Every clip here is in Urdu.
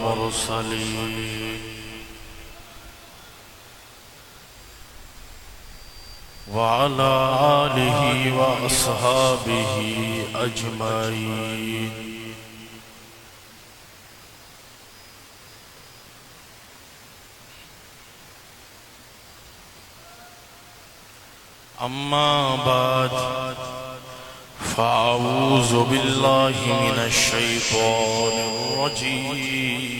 المرسلين وعلى آله وأصحابه أجمعين. أما بعد فأعوذ بالله من الشيطان الرجيم.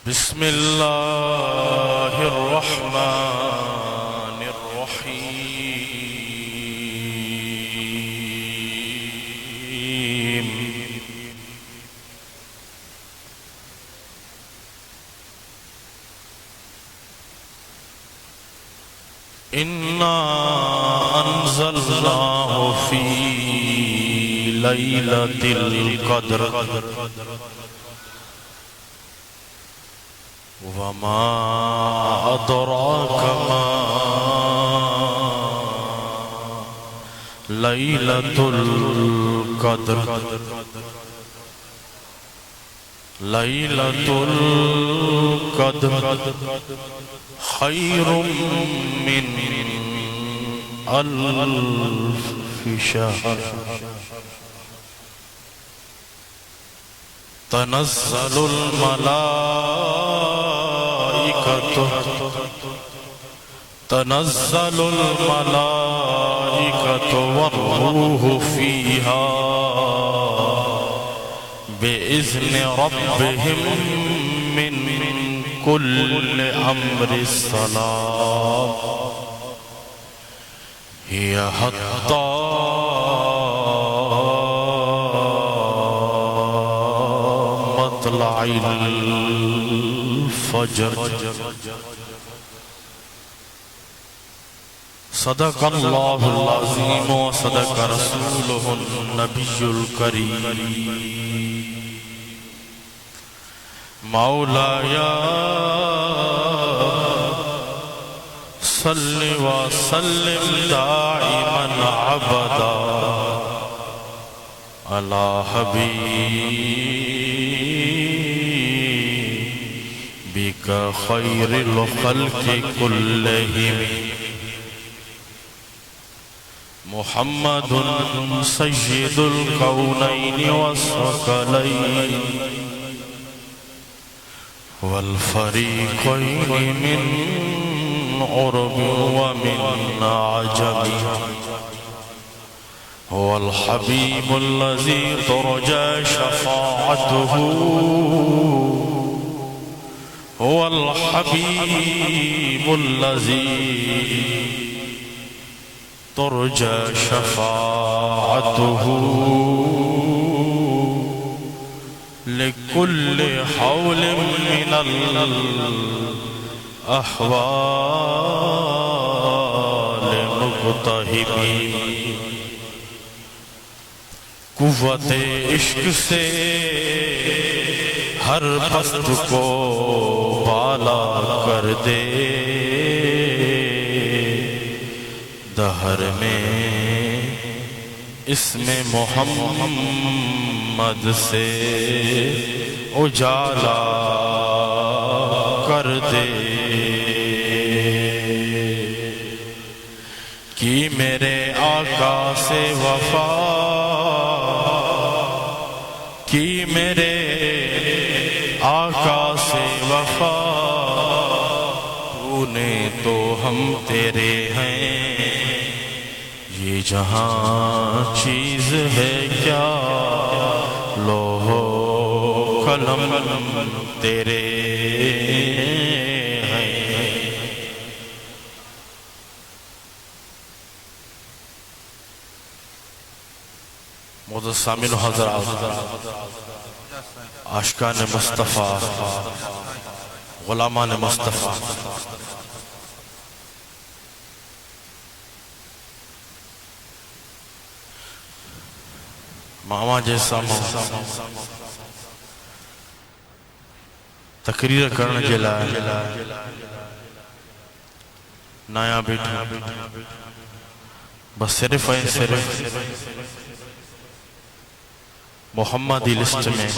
بسم الله الرحمن الرحيم. إنا أنزلناه في ليلة القدر وما أدراك ما ليلة القدر. ليلة القدر خير من ألف شهر. تنزل الملائكة والروح فيها بإذن ربهم من كل أمر. السلام هي حتى مطلع الفجر. صدق الله العظيم وصدق رسوله النبي الكريم. مولاي صل وسلم دائما ابدا على حبيبك خير الخلق كلهم محمد سيد الكونين والثقلين والفريقين من عرب ومن عجم. هو الحبيب الذي ترجى شفاعته. هو الحبيب الذي ترجى شفاعته لكل حول من الأحوال مقتحم. قوت عشق سے ہر پست کو بالا کر دے. دہر میں اسم محمد سے اجالا کر دے. کی میرے آقا سے وفا، کی میرے آقا سے وفا، تو نے تو ہم تیرے ہیں. یہ جہاں چیز ہے کیا، لوح و قلم تیرے ہیں. معزز سامعین و حضرات، عاشقان مصطفیٰ، غلامان مصطفیٰ، ماما جیسا تقریر کرنے کے لائے نایا بیٹھا بس صرف ہے صرف محمدی لسٹ میں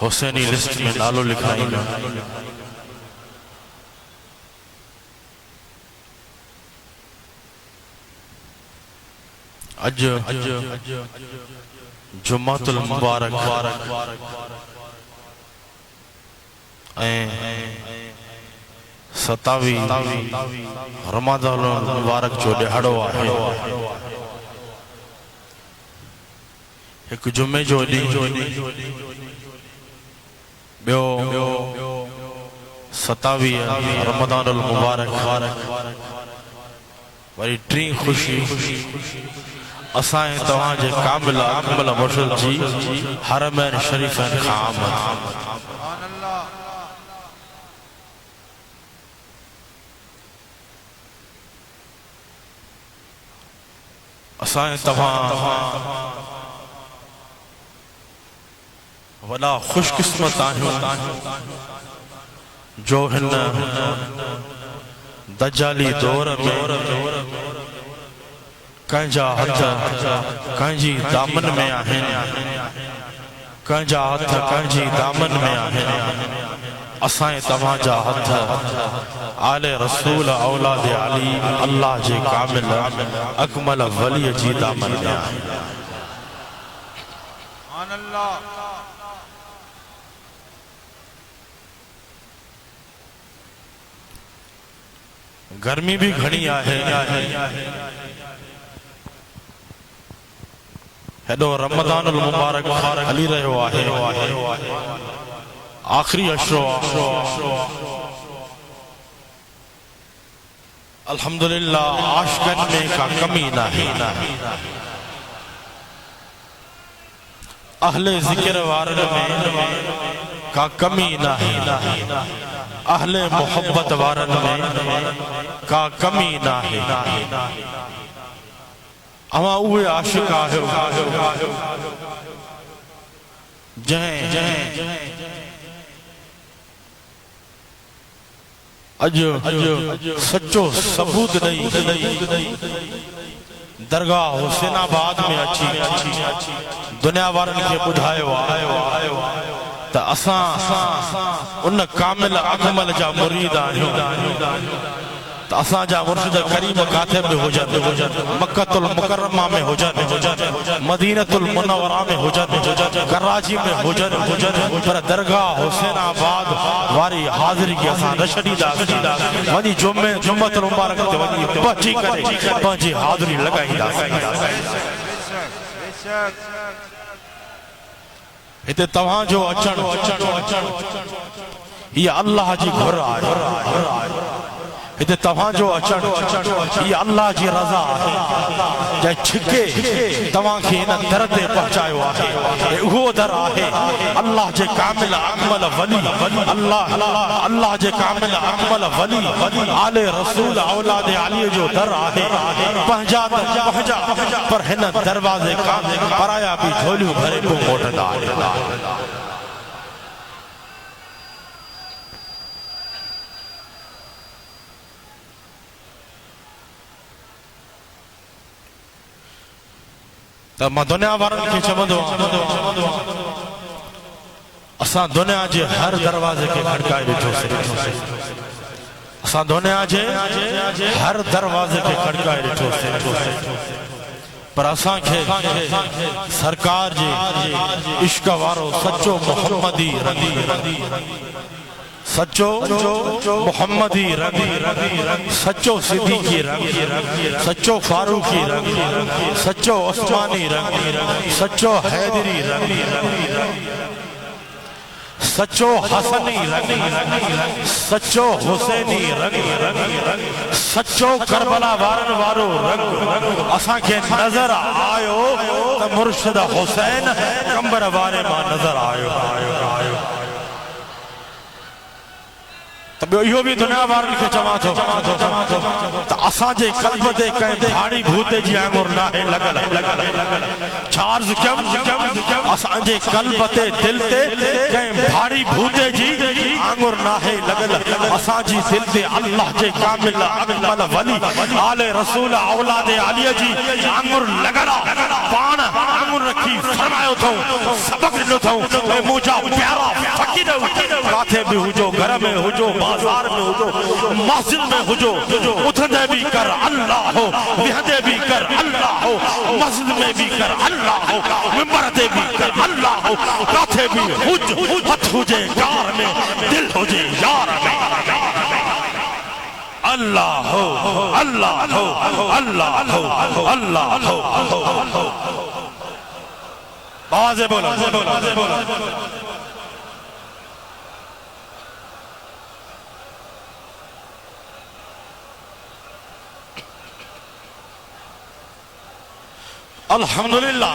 حسینی لسٹ میں نالو لکھائیں گا. اج جمعۃ المبارک ستاوی رمضان المبارک جو ڈہڑو آئے ایک جمعے جو بیو ستاوی رمضان المبارک وری ٹری خوشی اسائیں توہاں جے کامل اکمل مرشد جی حرمین شریفین کا آمد. اسائیں توہاں ولا خوش قسمت آہوں جو ہن دجالی دور میں کنجا ہتھ کنجی دامن میں آہن کنجا ہتھ کنجی دامن میں آہن اسائیں تمہاں جا ہتھ آل رسول اولاد علی اللہ جے کامل اکمل ولی جی دامن میں آہن. گرمی بھی گھنی آہے ہیڈو رمضان المبارک علی رہو آہے آخری عشرو الحمدللہ عاشقن میں کا کمی نہ ہے اہل ذکر وارن میں کا کمی نہ ہے اہل محبت وارن میں کا کمی نہ ہے اما اوے عاشق آہو جہیں اج سچو ثبوت نہیں درگاہ حسین آباد میں اچھی دنیا وارن کے بدھائیو تا اساں ان کامل اکمل جا مرید آہوں تا اساں جا مرشد کریم کاتب میں ہو جاتے مکہ المکرمہ میں ہو جاتے مدینہ المنورہ میں ہو جاتے کراچی میں ہو جاتے پر درگاہ حسین آباد واری حاضری کی اساں رشدی دا ونی جمعۃ المبارک تے ونی پہنچی کرے پہنچی حاضری لگائی دا اتے توہاں جو اچھن یہ اللہ جی گھر آئے اتے توہاں جو اچھن یہ اللہ جی رضا آئے جائے چھکے توہاں کی انہ در دے پہنچائے آئے وہ در آئے اللہ جے کامل اکمل ولی اللہ جے کامل اکمل ولی آل رسول اولاد علی جو در آئے پہنچا پر ہن دروازے کا پرایا بھی جھولیوں بھرے کو موٹن آئے تا ما دنیا وارن کے چمدو اساں دنیا جے ہر دروازے کے کھڑکائے بیٹھو سے اساں دنیا جے ہر دروازے کے کھڑکائے بیٹھو سے پر اساں کے سرکار جے عشق وارو سچو محمدی رنگی سچو محمدی رنگ سچو صدیقی رنگ سچو فاروقی رنگ سچو عثمانی رنگ سچو حیدری رنگ سچو حسنی رنگ سچو حسینی رنگ سچو کربلا وارن وارو رنگ اساں کے نظر آئیو تا مرشد حسین کمبر وارے ماں نظر آئیو تب یہ بھی دنیا وارن کے چما تھو تا اساں جے قلب دے کہیں دھاڑی بھوتے جی آنگور ناہے لگل چارز کم اساں جے قلب دے دل تے کہیں دھاڑی بھوتے جی آنگور ناہے لگل اساں جی دل تے اللہ جے کامل اکمل ولی آل رسول اولاد علی جی آنگور لگل پان آنگور رکھی فرمایا تھا سبق ڈنو تھا اے مجھا پیارا فقیر کاتے بھی ہجو گھر میں ہجو بازار میں ہجو مسجد میں ہجو اتھندے بھی کر اللہ ہو وہندے بھی کر اللہ ہو مسجد میں بھی کر اللہ ہو ممبر دے بھی کر اللہ ہو کاتے بھی ہج ہتھ ہجے یار میں دل ہجے یار میں اللہ ہو اللہ ہو اللہ ہو اللہ ہو بازے بولا الحمدللہ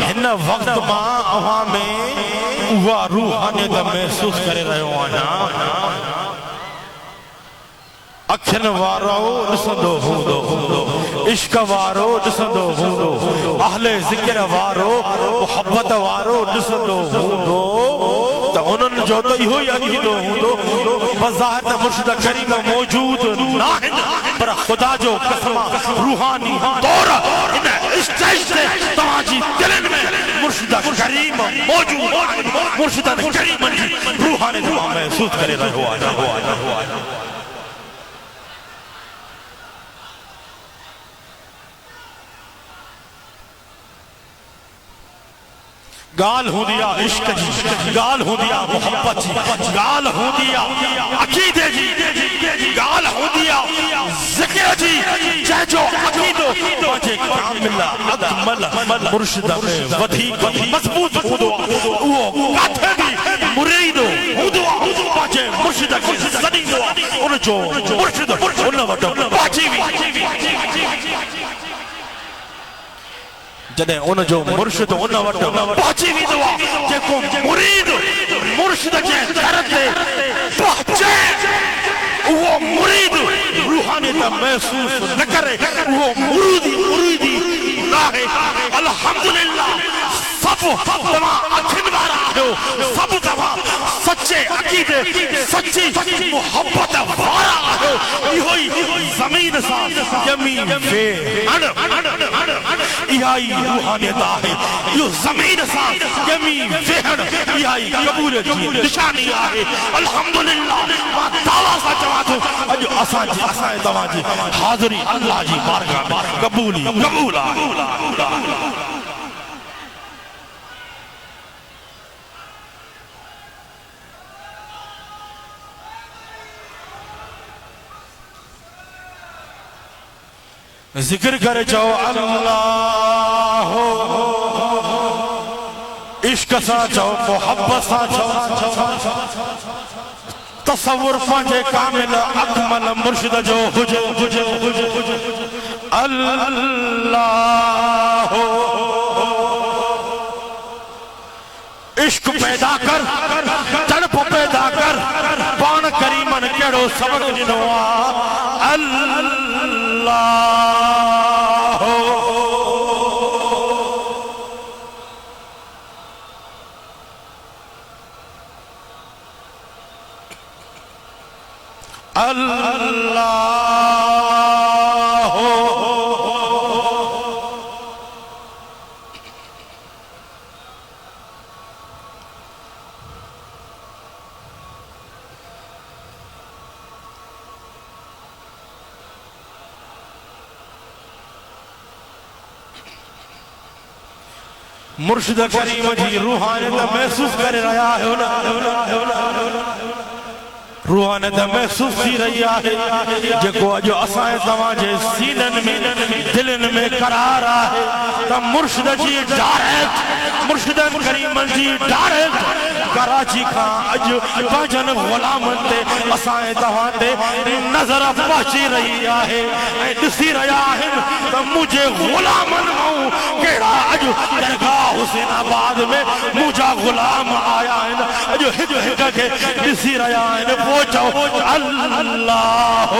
ہن وقت ماں عوام میں وہ روحانیت محسوس کرے رہے ہو آنا اکھن وارو نسندو ہوں عشق وارو نسندو ہوں اہل ذکر وارو محبت وارو نسندو ہوں تو انہوں جو تو ہی ہوئی اکھیدو ہوں بظاہر مرشد کریم موجود ناہن پر خدا جو قسمہ روحانی دورہ انہیں اسٹیج سے تماجی دلن میں مرشد کریم موجود مرشد کریم روحانی دماغ محسوس کرے رہے ہو آنا گال ہوں دیا عشق جی گال ہوں دیا محبت جی گال ہوں دیا عقیدے جی گال ہوں دیا ذکر جی چاہے جو عقیدو باجے کاملہ اکمل مرشدہ میں ودھی مضبوط ہوں دعا وہ کاتھے بھی مرید ہوں دعا باجے مرشدہ کی زنی دعا انہوں جو مرشدہ انہوں وٹو باجی بھی جنہیں ان جو مرشد ان وٹ پہنچی بھی دعا جے کو مرید مرشد کے درد پہنچے وہ مرید روحانیت محسوس نہ کرے وہ مریدی نہ ہے الحمدللہ سب تمام اکھن بارا ہو سب تمام سچے عقیدے سچی محبت بارا ہو یہ زمین سا یمین فے یہی روحانیت آئے یہ زمین سا یمین فہن یہی قبول جی نشانی آئے الحمدللہ ماں دعویٰ سا جواد ہوں اجو اسان دعویٰ جی حاضری اللہ جی بارگاہ قبول آئے ذکر کرے جاؤ اللہ عشق سا جاؤ محبت سا جاؤ تصور پانچے کامل اکمل مرشد جو ہجو اللہ عشق پیدا کر تڑپ پیدا کر پان کریمن کیڑو سبق جنوا اللہ اللہ مرشد کریم جی روحانیت محسوس کر رہا ہے روحانیت محسوس تھی رہی ہے جکو جو اسائیں تماجے سینن میں دلن میں قرار آئے تا مرشد جی ڈارت مرشد کریم جی ڈارت کراچی کھان اج پانچن غلامن تے اسائیں تماجے نظر پہنچی رہی ہے دسی رہا ہے تا مجھے غلامن ہوں کیڑا اج درگاہ حسین آباد میں مجھا غلام آیا ہے جو ہج کے دسی رہا ہے پوچھو اللہ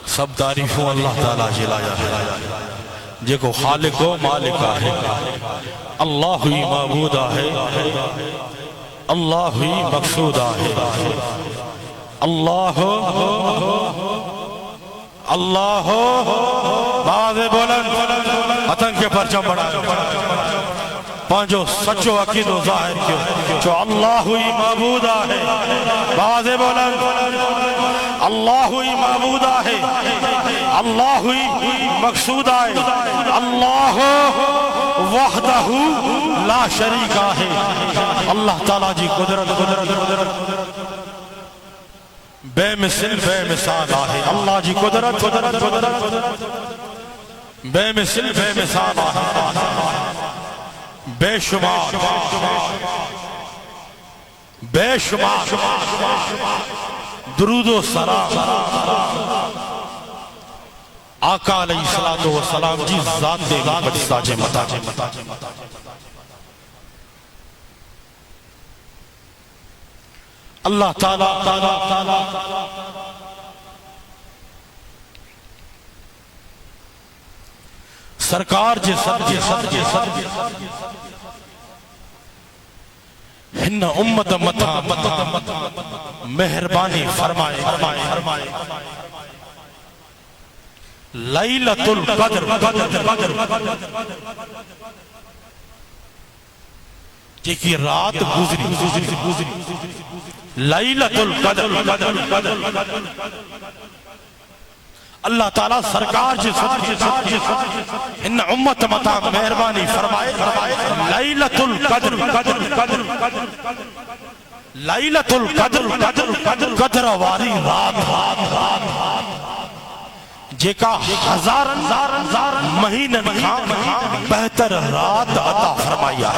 سب تعریفوں اللہ تعالیٰ جلا جا جے کو خالق و مالک ہے اللہ ہی معبود ہے اللہ ہی مقصود ہے اللہ اللہ باز بلند وطن کے پرچم بڑھا پانچو سچو عقید و ظاہر کیوں جو اللہ ہی معبود ہے باز بلند اللہ ہی معبود ہے اللہ ہی مقصود ہے اللہ وحدہ لا شریک ہے اللہ تعالیٰ جی قدرت بے مثل بے مثال ہے اللہ جی قدرت بے مثل بے مثال ہے بے شمار بے شمار درود و سلام آقا علیہ السلام جی ذات دے بڑی ساجے متا اللہ تعالیٰ سرکار جے ہن امت متا مہربانی فرمائے لیلۃ القدر جے کی رات گزری لیلۃ القدر اللہ تعالیٰ سرکار جے ان امت متا مہربانی فرمائے لیلۃ القدر لیلۃ القدر قدر واری رات جے کا ہزارن مہینن بہتر رات عطا فرمایا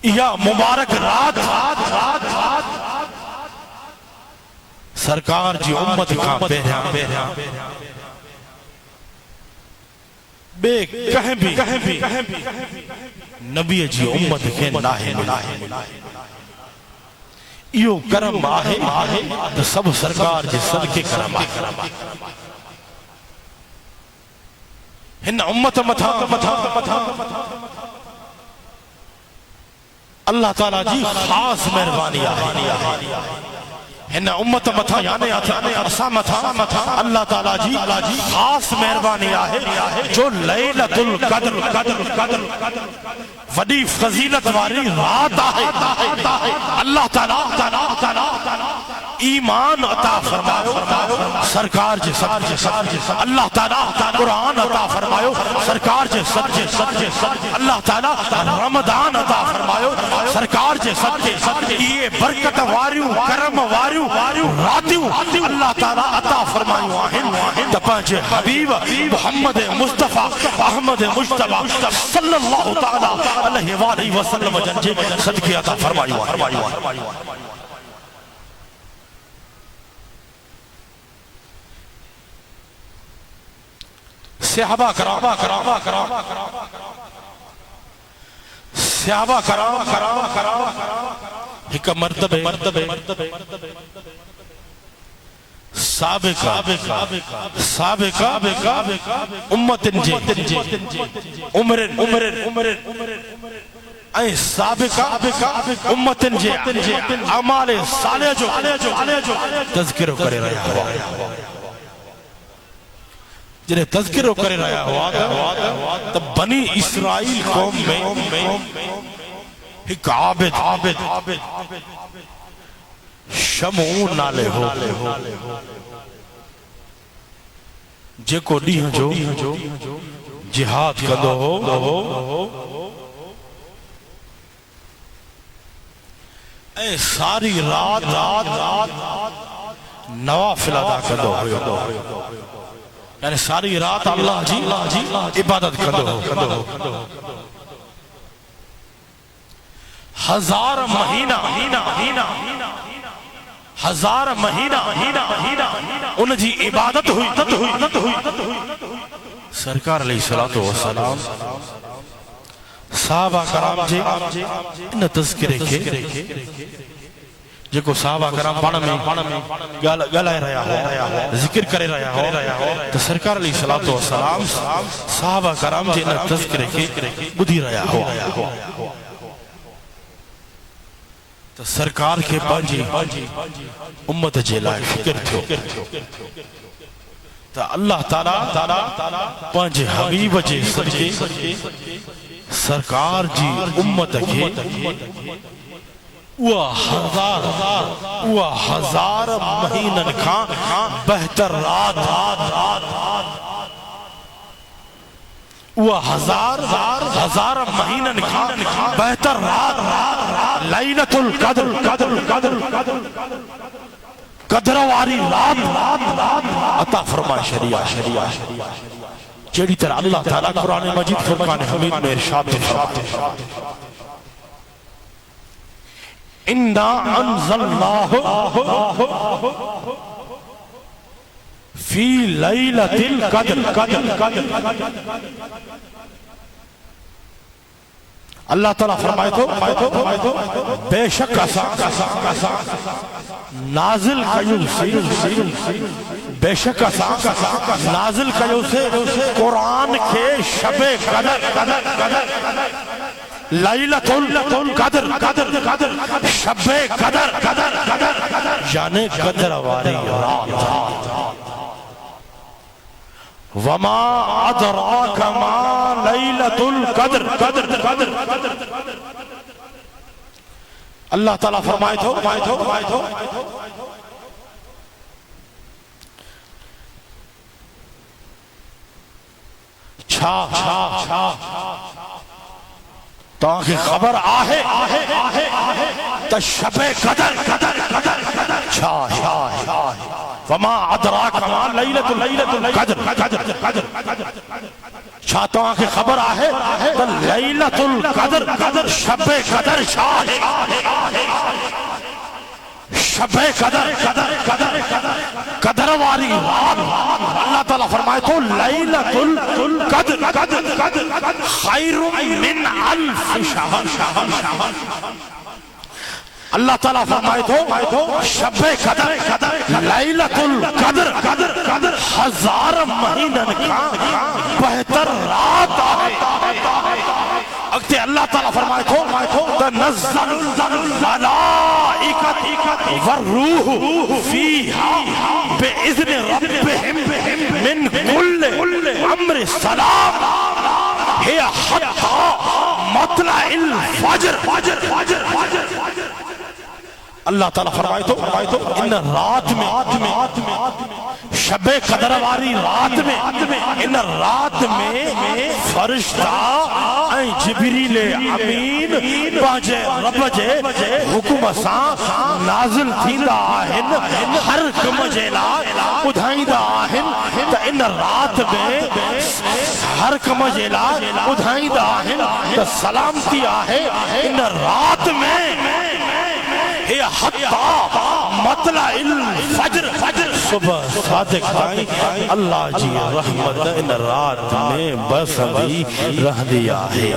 یا مبارک رات سرکار جی امت کا بہریا بے کہیں بھی نبی جی امت کے ناہے ایو کرم آہے تو سب سرکار جی صدقے کرم آہے ہن امت متھا اللہ تعالیٰ جی خاص مہربانی آہے ہن امت متھا یعنی ارسا متھا اللہ تعالیٰ جی خاص مہربانی آہے جو لیلۃ القدر وڈی فضیلت واری رات آہے اللہ تعالیٰ ایمان عطا فرمائیو سرکار جے اللہ تعالیٰ قرآن عطا فرمائیو سرکار جے اللہ تعالیٰ رمضان عطا فرمائیو سرکار جے یہ برکت واریو کرم واریو راتیو اللہ تعالیٰ عطا فرمائیو آہن تپانچے حبیب محمد مصطفیٰ احمد مجتبہ صلی اللہ تعالیٰ علیہ وآلہ وسلم جنجے صدقی عطا فرمائیو صحابہ کرام ایک مرتبہ سابقہ امتن جے عمرن اے سابقہ امتن جے اعمال صالح جو تذکر کرے رہا ہوا جنہیں تذکر کرے رہا ہوا تب بنی اسرائیل قوم میں ایک عابد شمعون نالے ہو جے کو ڈیہاں جو جہاد کدو ہو اے ساری رات نوافل ادا کدو ہو یعنی ساری رات اللہ جی عبادت کدو ہو ہزار مہینہ ان جی عبادت ہوئی سرکار علیہ السلام صحابہ کرام جے ان تذکرے کے جیکو صحابہ کرام پانا میں گلائے رہا ہو ذکر کرے رہا ہو تو سرکار علیہ السلام صحابہ کرام جے نہ تذکرے کے بدھی رہا ہو تو سرکار کے پانجی امت جے لائے فکر تھو تو اللہ تعالیٰ پانجے حبیب جے صدقے سرکار جی امت کے وہ ہزار مہینن کھا بہتر رات وہ ہزار مہینن کھا بہتر رات لیلۃ القدر قدر واری رات عطا فرما شریعہ جیڑی طرح اللہ تعالیٰ قرآن مجید فرقان حمید میں ارشاد اِنَّا أَنزَلْنَاهُ فِي لَيْلَةِ الْقَدْرِ اللہ تعالیٰ فرمائے تو بے شک نازل کیوں سے بے شک نازل کیوں سے قرآن کے شب قدر لیلۃ القدر شب قدر یعنی قدر واری رات وما ادراک ما لیلۃ القدر اللہ تعالیٰ فرمائے تو چھا تاکہ خبر آہے تا شب قدر چھا وما ادراک ما لیلۃ القدر چھا تاکہ خبر آہے تا لیلۃ القدر شب قدر شب قدر واری رات اللہ تعالیٰ فرمائے تو لیلۃ القدر خیر من الف شہر اللہ تعالیٰ فرمائے تو شب قدر لیلۃ القدر ہزار مہینن کا بہتر رات اگتے اللہ تعالیٰ فرمائے تو تنزل الملائکۃ والروح فیہا بإذن ربہم من کل امر السلام ہی حتی مطلع الفجر اللہ تعالیٰ فرمائے تو ان رات میں شب قدر واری رات میں ان رات میں فرشتہ جبریل امین باجے رب جے حکم سان نازل تھیندا آہن ہر کم جے لا ٻڌائيندا آهن ته ان رات میں ہر کم جے لا ٻڌائيندا آهن ته سلامتی آهي ان رات میں ہے حتی مطلع الفجر صبح صادق تائیں اللہ جی رحمت ان رات میں بس بھی رہ دیا ہے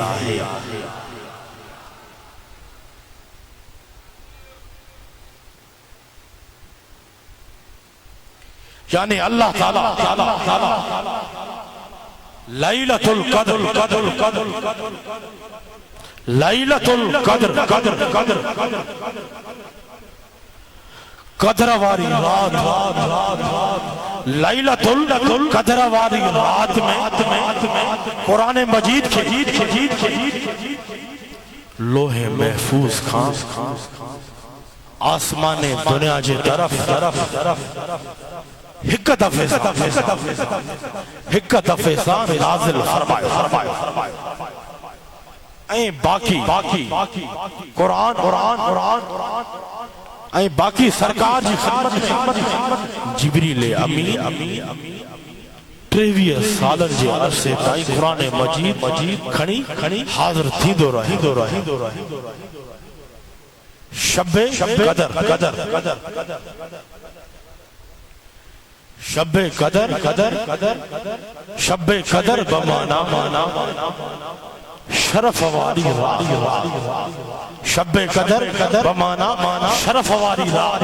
یعنی اللہ تعالی لیلۃ القدر لیلۃ القدر قدر واری رات لیلۃ القدر واری رات میں قرآن مجید کے لوح محفوظ خان آسمان دنیا جے طرف ہک دفعے سان نازل فرمائے اے باقی قرآن اے باقی سرکار جی خدمت جبریل امین 23 سالن جے عرصے تائیں قرآن مجید کھنی حاضر تھی دو رہی شب قدر بمانا شرف واری رات شب قدر بمانا شرف واری رات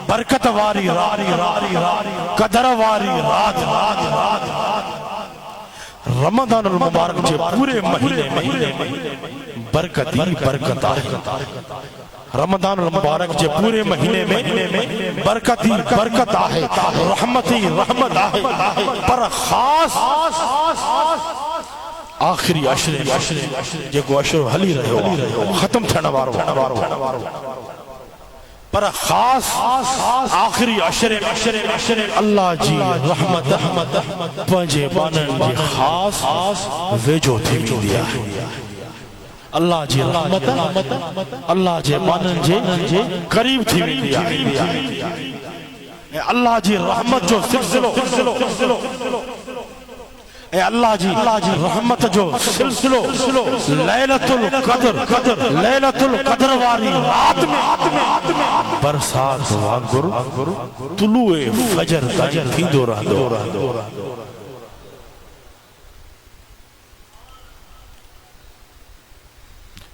برکت واری رات قدر واری رات رمضان المبارک کے پورے مہینے میں برکت آئے رمضان المبارک کے پورے مہینے میں برکت آئے رحمت آئے پر خاص آخری عشر جیکو عشر حلی رہے ہو ختم تھا نوارو پر خاص آخری عشر اللہ جی رحمت پنجے بانن جی خاص ویجو تھی دیا اللہ جی رحمت اللہ جی بانن جی قریب تھی دیا اللہ جی رحمت جو سلسلو اے اللہ جی رحمت جو سلسلو لیلت القدر واری رات میں برسات وانگر طلوع فجر تائیں تھی دو رہا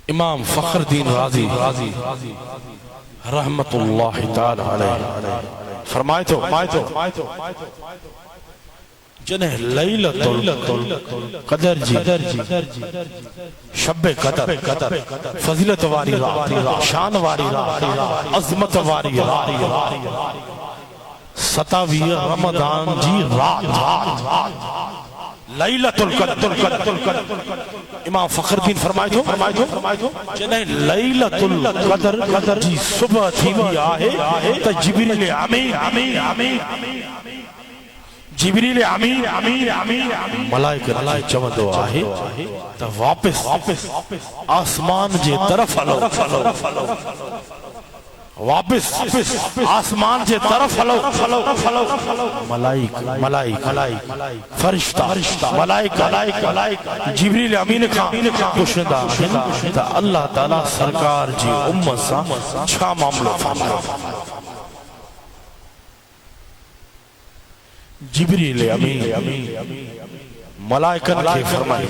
امام فخر الدین رازی رحمت اللہ تعالی علیہ فرمائے تو جنہیں لیلت القدر جی شب قدر فضیلت واری رات شان واری رات عظمت واری رات 27 رمضان جی رات لیلت القدر امام فخر الدین فرمائے تو جنہیں لیلت القدر جی صبح تھی بھی آئے تا جبریل امین ملائکہ چوندو آئے تا واپس آسمان جے طرف ہلو واپس آسمان جے طرف ہلو ملائکہ فرشتہ ملائکہ جبریل امین کھا پوشندہ تا اللہ تعالیٰ سرکار جی امت سا چھا معاملہ فرمائے جبریل امین ملائکن کے فرمائی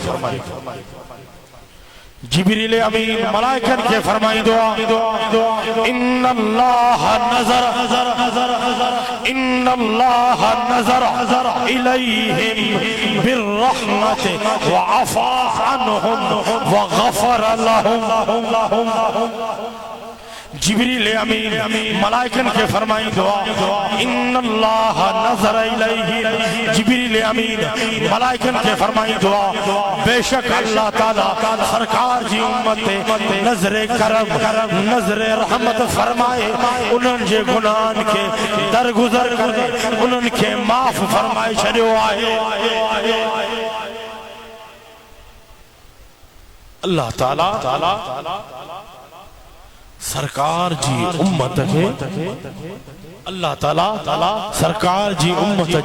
جبریل امین ملائکن کے فرمائی دعا ان اللہ نظر الیہم بالرحمت وعفا عنہم وغفر لہم جبریل امین ملائکن کے فرمائی دعا ان اللہ نظر الیہ جبریل امین ملائکن کے فرمائی دعا بے شک اللہ تعالیٰ سرکار جی امت نظر کرم نظر رحمت فرمائے انہوں جے گناہن کے درگزر کرے انہوں کے معاف فرمائے چھڑیو آئے اللہ تعالیٰ سرکار جی امت کے اللہ تعالیٰ سرکار جی امت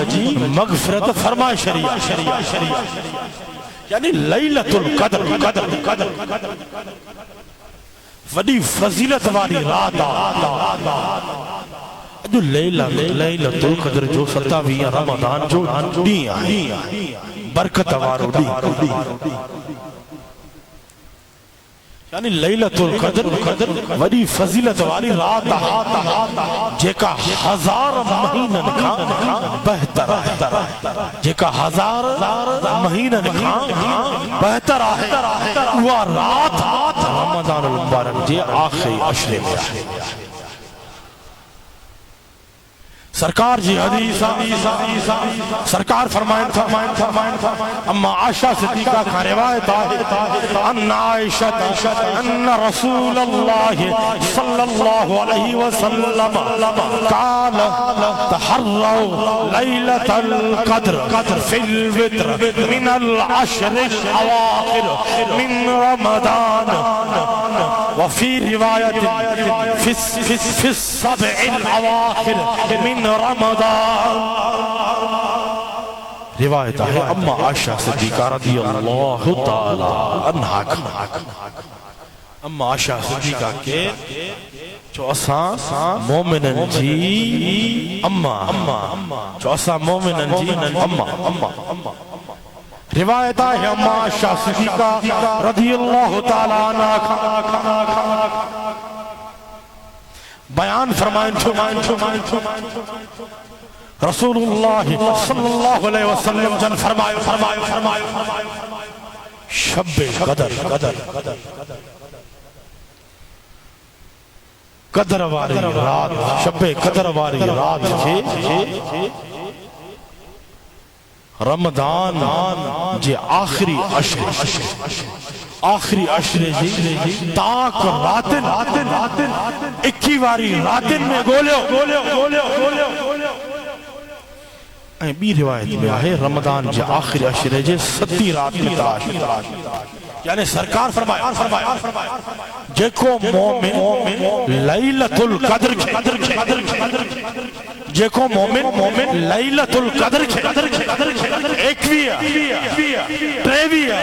جی مغفرت فرمائے شریعہ یعنی لیلت القدر وڈی فضیلت واری رات جو لیلت القدر جو 27 رمضان جو ڈی آئی برکت وارو ڈی یعنی لیلت القدر وڈی فضیلت والی رات جے کا 1000 مہینن کھا بہتر جے کا 1000 مہینن کھا بہتر آئے وہ رات رمضان المبارک جے آخری عشرے میں آئے سرکار جی حدیث سرکار فرمائن اما عائشہ صدیقہ کا روایت ہے ان عائشہ ان رسول اللہ صلی اللہ علیہ وسلم قال تحروا لیلۃ القدر فی الوتر من العشر الاواخر من رمضان وفي رواية في السبع الأواخر من رمضان روایت ہے اما عائشہ صدیقہ رضی اللہ تعالی عنہا اما عائشہ صدیقہ کے جو اساں مومنن جی اما جو اساں مومنن جی اما روایت ہے عمار شاہ صدیقہ رضی اللہ تعالیٰ عنہ بیان فرمائیں رسول اللہ صلی اللہ علیہ وسلم جن فرمائے شب قدر واری رات شب قدر واری رات کے رمضان جے آخری عشر جی تاک راتن 21 واری راتن میں گولیو بی روایت میں ہے رمضان جے آخری عشر جے 7 رات میں تلاش یعنی سرکار فرمایا جے کو مومن لیلت القدر جے کو مومن لیلت القدر ایکویہ تریویہ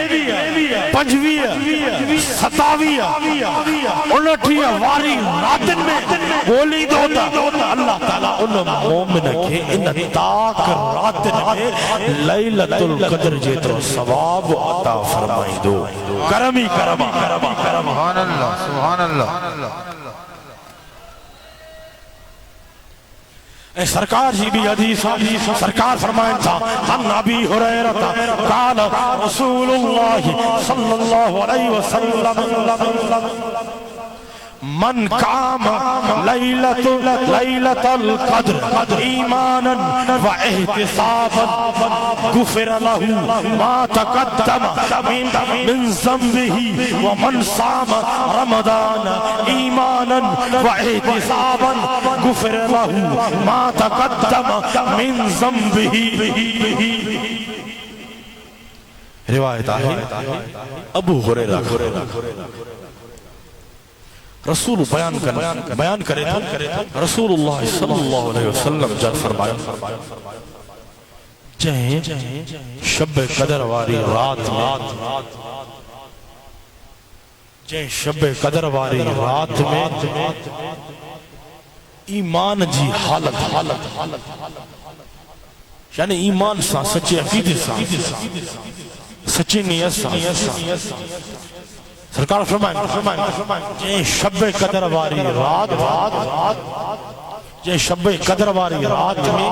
پنجویہ ستاویہ انٹھیہ واری راتن میں گولی دوتا اللہ تعالیٰ ان مومن کے ان تاک راتن میں لیلت القدر جیتر ثواب عطا فرمائی دو کرمی سبحان اللہ سرکار جی بھی حدیث سرکار فرمائیں تھا عن ابی ہریرہ قال رسول اللہ صلی اللہ علیہ وسلم من قام لیلت القدر ایمانا و احتسابا غفر له ما تقدم من ذنبه ومن صام رمضان ایمانا و احتسابا غفر له ما تقدم من ذنبه روایت ہے ابو ہریرہ رسول بیان کرے تھا رسول اللہ صلی اللہ علیہ وسلم جن فرمایا چاہے شب قدر واری رات میں چاہے شب قدر واری رات میں ایمان جی حالت یعنی ایمان سا سچے عقیدے سا سچے نیت سا سرکار فرمائیں جے شب قدر واری رات جے شب قدر واری رات میں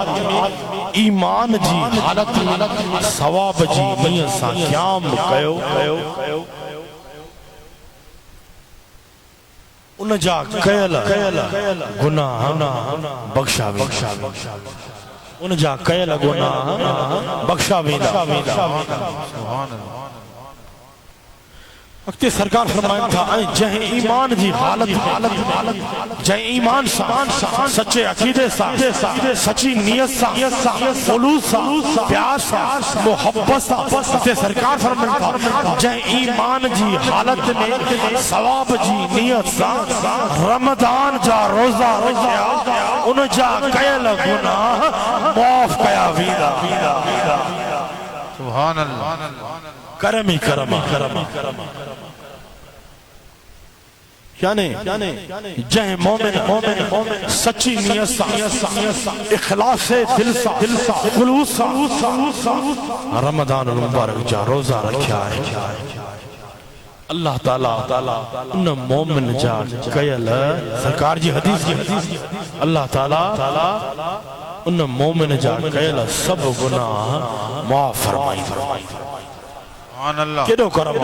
ایمان جی حالت میں ثواب جی نیت سا قیام کیو ان جا کیل گناہ بخشا ان جا کیل گناہ بخشا ویندہ سبحان اللہ وقتی سرکار فرمائیں تھا جہیں ایمان جی حالت جہیں ایمان سا سچے عقیدے سا سچی نیت سا خلوص سا پیار سا محبت سا وقتی سرکار فرمائیں تھا جہیں ایمان جی حالت میں ثواب جی نیت سا رمضان جا روزہ رکھیا ان جا کیل گناہ معاف کیا ویدہ سبحان اللہ کرمی یعنی جہیں مومن سچی نیت سا اخلاص دل سا خلوص سا رمضان المبارک جا روزہ رکھیا ہے اللہ تعالیٰ ان مومن جا کیل سرکار جی حدیث اللہ تعالیٰ ان مومن جا کیل سب گناہ معاف فرمائی سبحان اللہ کیڑو کرم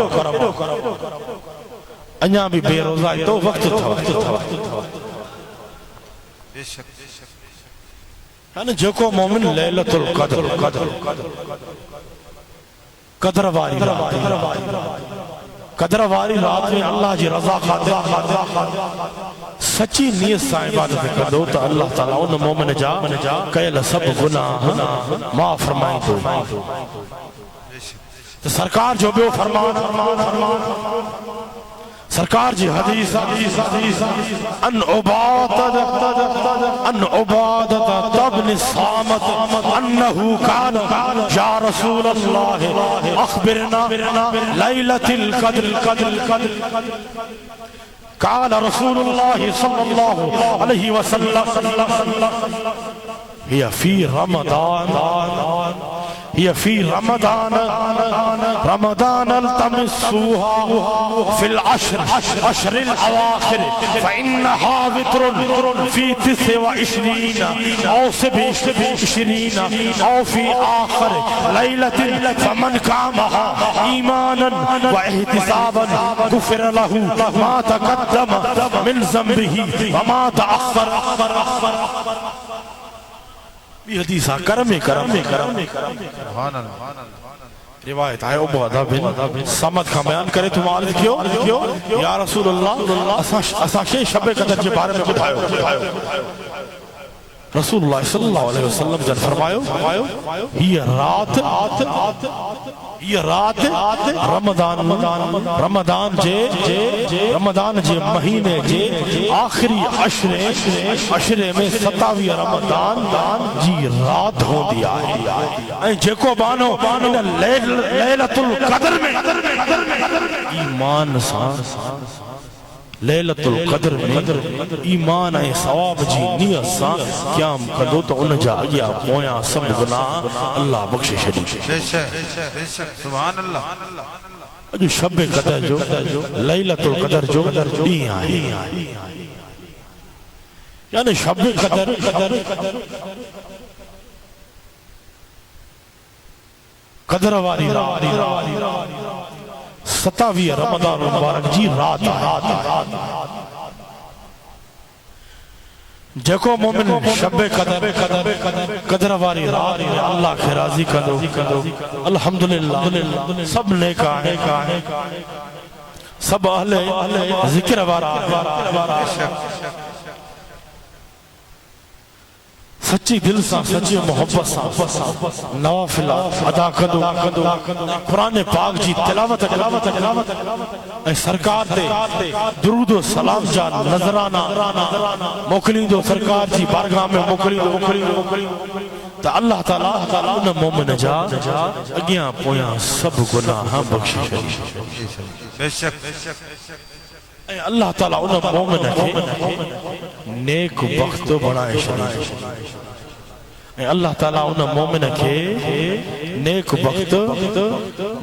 انیا بھی بے روزائی تو وقت تھا یعنی جو کو مومن لیلت القدر قدر واری رات میں اللہ جی رضا خاطر سچی نیت سا عبادت کردو تا اللہ تعالیٰ ان مومن جا کیل سب گناہ معاف فرمائی تو سرکار جو بھی فرمان سرکار جی حدیث ان عبادت ابن صامت انہو کان یا رسول اللہ اخبرنا لیلت القدر قال رسول اللہ صلی اللہ علیہ وسلم هي في رمضان هي في رمضان التمسوها في عشر الأواخر فإنها وتر في 29 أو 27 أو في آخر ليلة فمن قامها إيمانا واحتسابا غفر له ما تقدم من ذنبه وما تأخر. یہ حدیث کرم سبحان اللہ. روایت ہے ابو عدا بن سمت کا بیان کرے تو معلوم کیوں یا رسول اللہ اساں شب قدر کے بارے میں بتائیو. رسول اللہ صلی اللہ علیہ وسلم جن فرمایو یہ رات رمضان جے مہینے جے آخری عشرے میں 27 رمضان جی رات ہو دیا ہے. جیکو بانو لیلۃ القدر میں ایمان سان لیلۃ القدر میں ایمان اے ثواب جی نیت سان قیام کدو تو ان جا اگیا پویاں سب گناہ اللہ بخشے چھڈی. بے شک سبحان اللہ. جو شب قدر جو لیلۃ القدر جو ڈیاں ہیں یعنی شب قدر قدر والی رات 27 رمضان مبارک جی رات جکو مومن شب قدر واری رات اللہ کے راضی کندو الحمدللہ سب نیکا ہے سب اہل ذکر وارا سچی دل سا سچی محبت سا نوافل ادا کدو قرآن پاک جی تلاوت اے سرکار دے درود و سلام جا نظرانہ موکلیں دو سرکار جی بارگاہ میں موکلیں دو تا اللہ تعالیٰ ان مومن جا اگیاں پویاں سب گناہ بخشی شریف. بے شک اے اللہ تعالیٰ ان مومن کے نیک وقت بنائے شریف. اے اللہ تعالیٰ ان مومن کے نیک وقت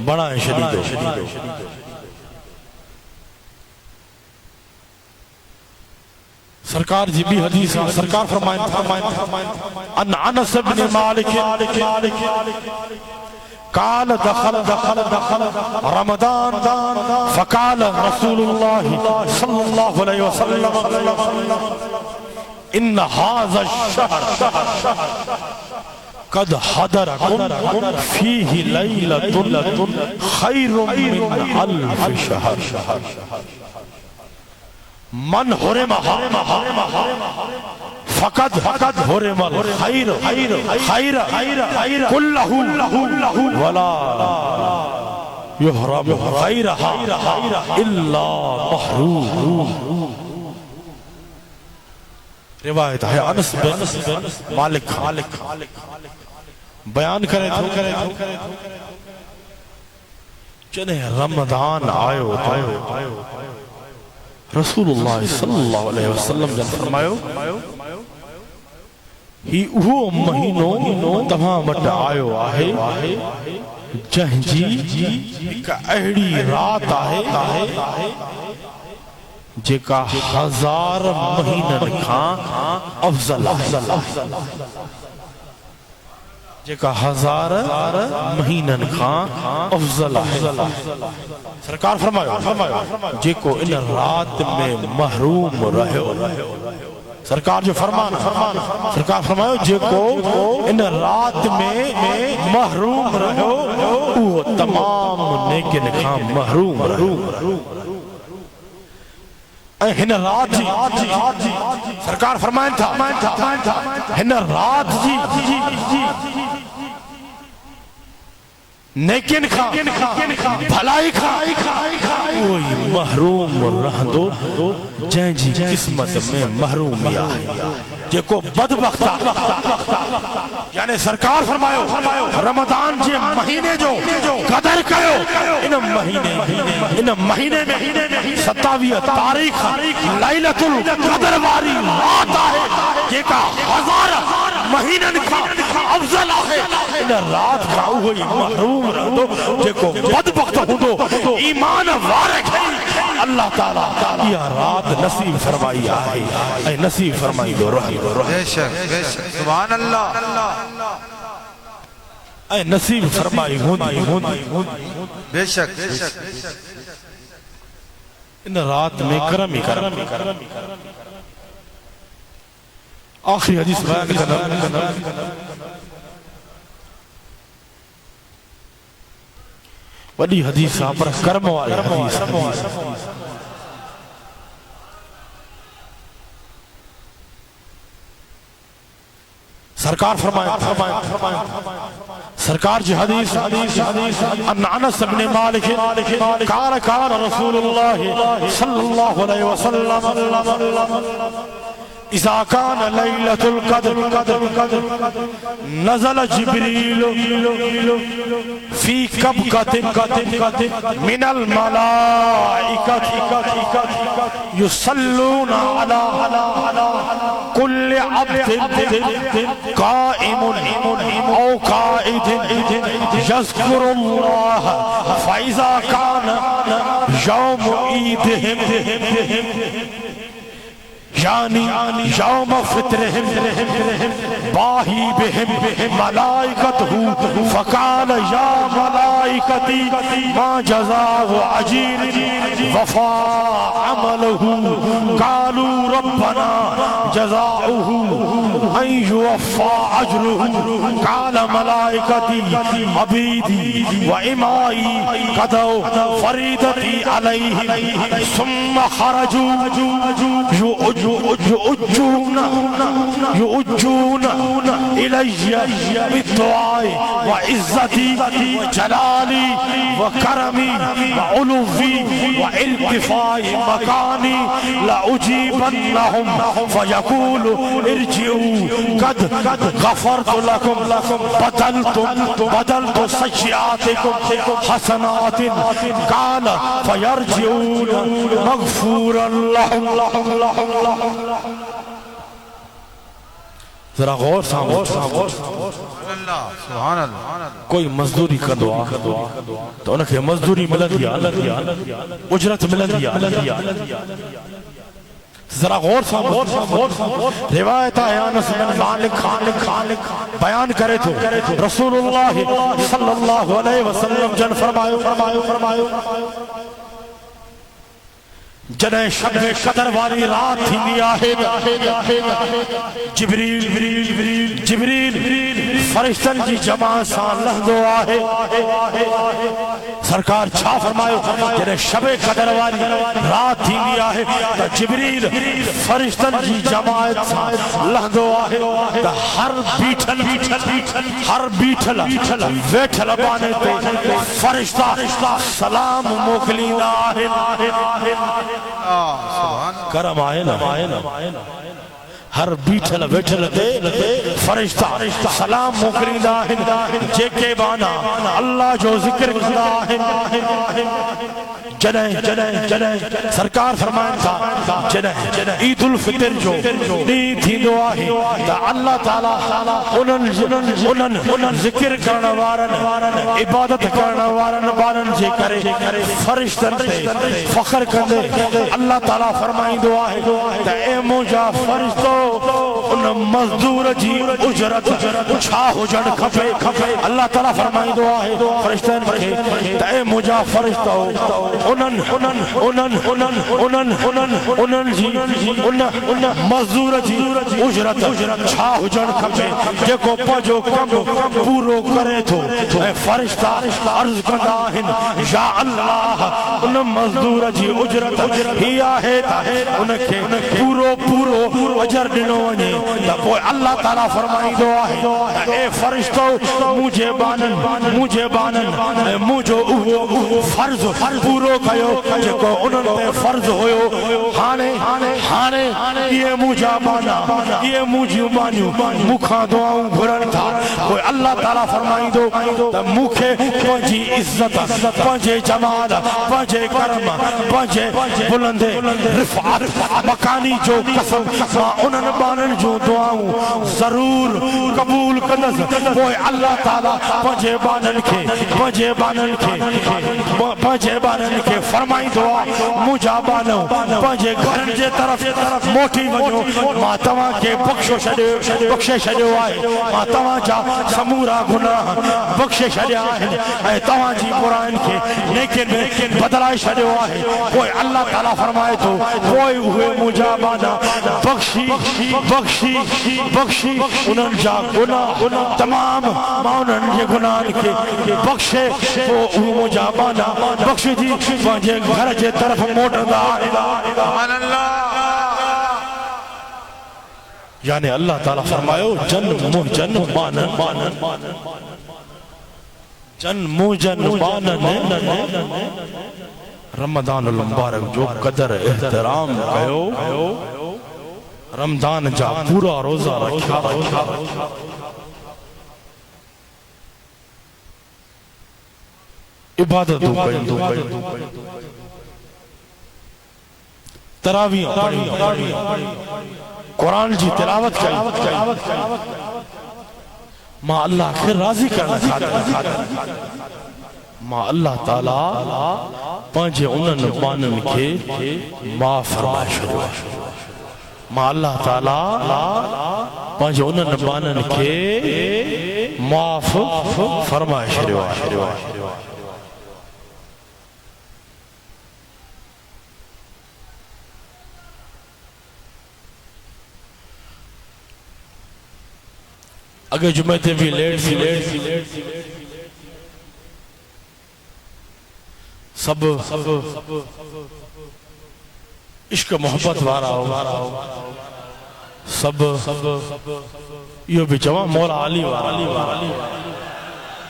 بنائے شریف. سرکار جی بھی حدیث سرکار فرمائیں ان انس بن مالک قال دخل رمضان فقال رسول الله صلى الله عليه وسلم ان هذا الشهر قد حضركم فيه ليلة خير من 1000 شهر من حرمها فقد حرم الخير كله ولا يحرم خيرها الا محروم. روایت ہے انس بن مالک بیان کرے تھے چنے رمضان آئے رسول اللہ صلی اللہ علیہ وسلم جن فرمایو ہی وہ مہینوں تمام وٹ آئے آہے جہن جی ایک اہڑی رات آہے جیکا 1000 مہینن کھان افضل جیکا 1000 مہینن کھان افضل سرکار فرمایا جیکو ان رات میں محروم رہو سرکار جو فرمانا سرکار فرمایا جیکو ان رات میں محروم رہو وہ تمام نیکن کھان محروم رہو. ہن رات جی سرکار فرمائن تھا ہن رات جی نیکن کھا بھلائی کھا کوئی محروم رہندو جن جی قسمت میں محرومی آئی جیکو بدبختہ یعنی سرکار فرمایو رمضان جی مہینے جو قدر کرو ان مہینے میں 27 تاریخ لیلۃ القدر واری رات آئے جیکا 1000 مہینن کا افضل آئے ان رات کا ہوئی محروم رہو جے کو بدبخت ہوں ایمان وارک ہے اللہ تعالیٰ یہ رات نصیب فرمائی آئے اے نصیب فرمائی دو رہی بے شک سبحان اللہ اے نصیب فرمائی ہوں بے شک ان رات میں کرم ہی کرم آخری حدیث بیان کرنا وڈی حدیث پر کرم والے حدیث سرکار فرمایا سرکار جی حدیث ان انس بن مالک قال رسول اللہ صلی اللہ علیہ وسلم اذا كان ليلة القدر نزل جبريل في كبكة من الملائكة يصلون على كل عبد قائم أو قائد يذكر الله فإذا كان يوم عيدهم یعنی یوم فطرہم باہی بہم ملائکتہ فقال یا ملائکتی ما جزاء عجیر وفا عملہ قالوا ربنا جزاؤہ ان یوفا عجرہ قال ملائکتی عبیدی و امائی قدو فریدتی علیہ ثم خرجوا يؤجون إلي بالدعاء وعزتي وجلالي وكرمي وعلوي وارتفاع مكاني لأجيبنهم فيقول ارجعوا قد غفرت لكم بدلت سيئاتكم حسنات قال فيرجعون مغفورا لهم ذرا غور سبحان اللہ کوئی مزدوری کا دعا تو انہیں مزدوری ملد یا اجرت ملد یا ذرا غور روایت ہے انس بن مالک بیان کرے تو رسول اللہ صلی اللہ علیہ وسلم جن فرمائے جنہیں شب قدر والی رات تھی لیا ہے جبریل فرشتن کی جماعت سان لہدو آئے سرکار چھا فرمائے جنہیں شب قدر والی رات تھی لیا ہے جبریل فرشتن کی جماعت سان لہدو آئے ہر بیٹھل ویٹھل بانے تے فرشتہ سلام موکلینا آئے کرم آئے نا ہر بیٹھل ویٹھل دے فرشتہ سلام موکلینا ہے جے کے بانا اللہ جو ذکر کردا ہے جنہیں سرکار فرمائن تھا جنہیں عید الفطر جو نہیں تھی دعا ہے اللہ تعالیٰ انہن ذکر کرنا وارن عبادت کرنا وارن جے کرے فرشتن تے فخر کر دے اللہ تعالیٰ فرمائن دعا ہے اے موجہ فرشتو ان مزدور جی اجرت چھا ہو جڑ کھپے اللہ تعالیٰ فرمائن دعا ہے فرشتن تے اے موجہ فرشتو مزدور جی اجرت چھا اجڑ کھپے جے کو پجو کم پورو کرے تو اے فرشتہ عرض کردا ہن یا اللہ ان مزدور جی اجرت ہی ہے ان کے پورو اجر ڈنو ونے تو اللہ تعالیٰ فرمائی دعا ہے اے فرشتو مجھے بانن مجھو فرض پورو کھایو جکو انہوں تے فرض ہوئو ہانے یہ مجھا بانا یہ مجھو بانیو مکھا دعاؤں گھرن تھا کوئی اللہ تعالیٰ فرمائی دو تا مکھے پنجی عزت پنجے جماعت پنجے کرم پنجے بلندے رفعت مکانی جو قسم ما انہوں بانن جو دعاؤں ضرور قبول کندس کوئی اللہ تعالیٰ پنجے بانن کے فرمائی دعا مجھا بانو پنجے گھرن جے طرف موٹی وجو ما تمہاں کے بخشے شڑیو آئے ما تمہاں جا سمورا گناہ بخشے شڑیا آئے اے تمہاں جی قرآن کے لیکن میں بدلائے شڑیو آئے کوئی اللہ تعالیٰ فرمائے تو کوئی ہوئے مجھا بانا بخشی انہوں جا گناہ تمام ماؤنن یہ گناہ کے بخشے وہ مجھا بانا بخشی جی پانچے گھر جے طرف موٹر دا سبحان اللہ یعنی اللہ تعالیٰ فرمائے جن بانن رمضان المبارک جو قدر احترام کہو رمضان جا پورا روزہ رکھا عبادت کئی تراویح پڑھی قرآن جی تلاوت کئی ما اللہ کے راضی کرنا کھاتا ما اللہ تعالیٰ پانچے انہوں بانن کے معاف فرمائے شروع ما اللہ تعالیٰ پانچے انہوں بانن کے معاف فرمائے شروع اگر جمعہ تے بھی لیٹ سی سب عشق محبت وارا ہو سب یہ بھی چواں مولا علی وارا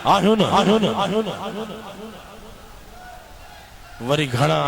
آہو نا وری گھنا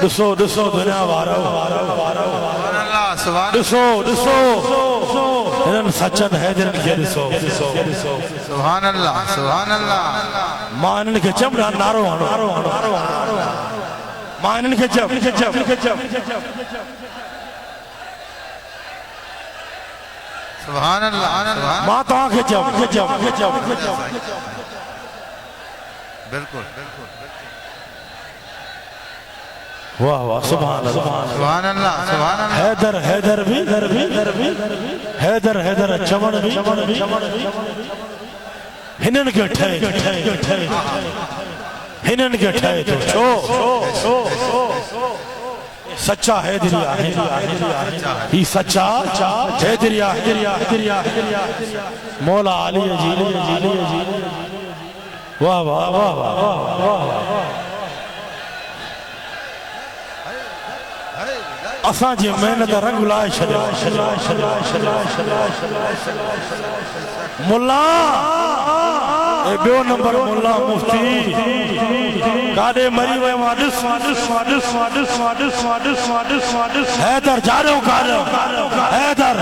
دسو دنیا وارو دسو انہاں سچن ہے جن کے دسو سبحان اللہ ماں انہاں کے چمڑا نارو ماں انہاں کے چم سبحان اللہ ماں تو آنکھ چم بالکل واہ سبحان اللہ حیدر بھی حیدر چمن بھی ہنن کے ٹھائے تو چھو سچا حیدریہ ہی سچا حیدریہ مولا علی جی واہ اساں جی محنت رنگ لائے ملا اے بیو نمبر ملا مفتی کاڑے مری وے مادس حیدر جا رہے ہو حیدر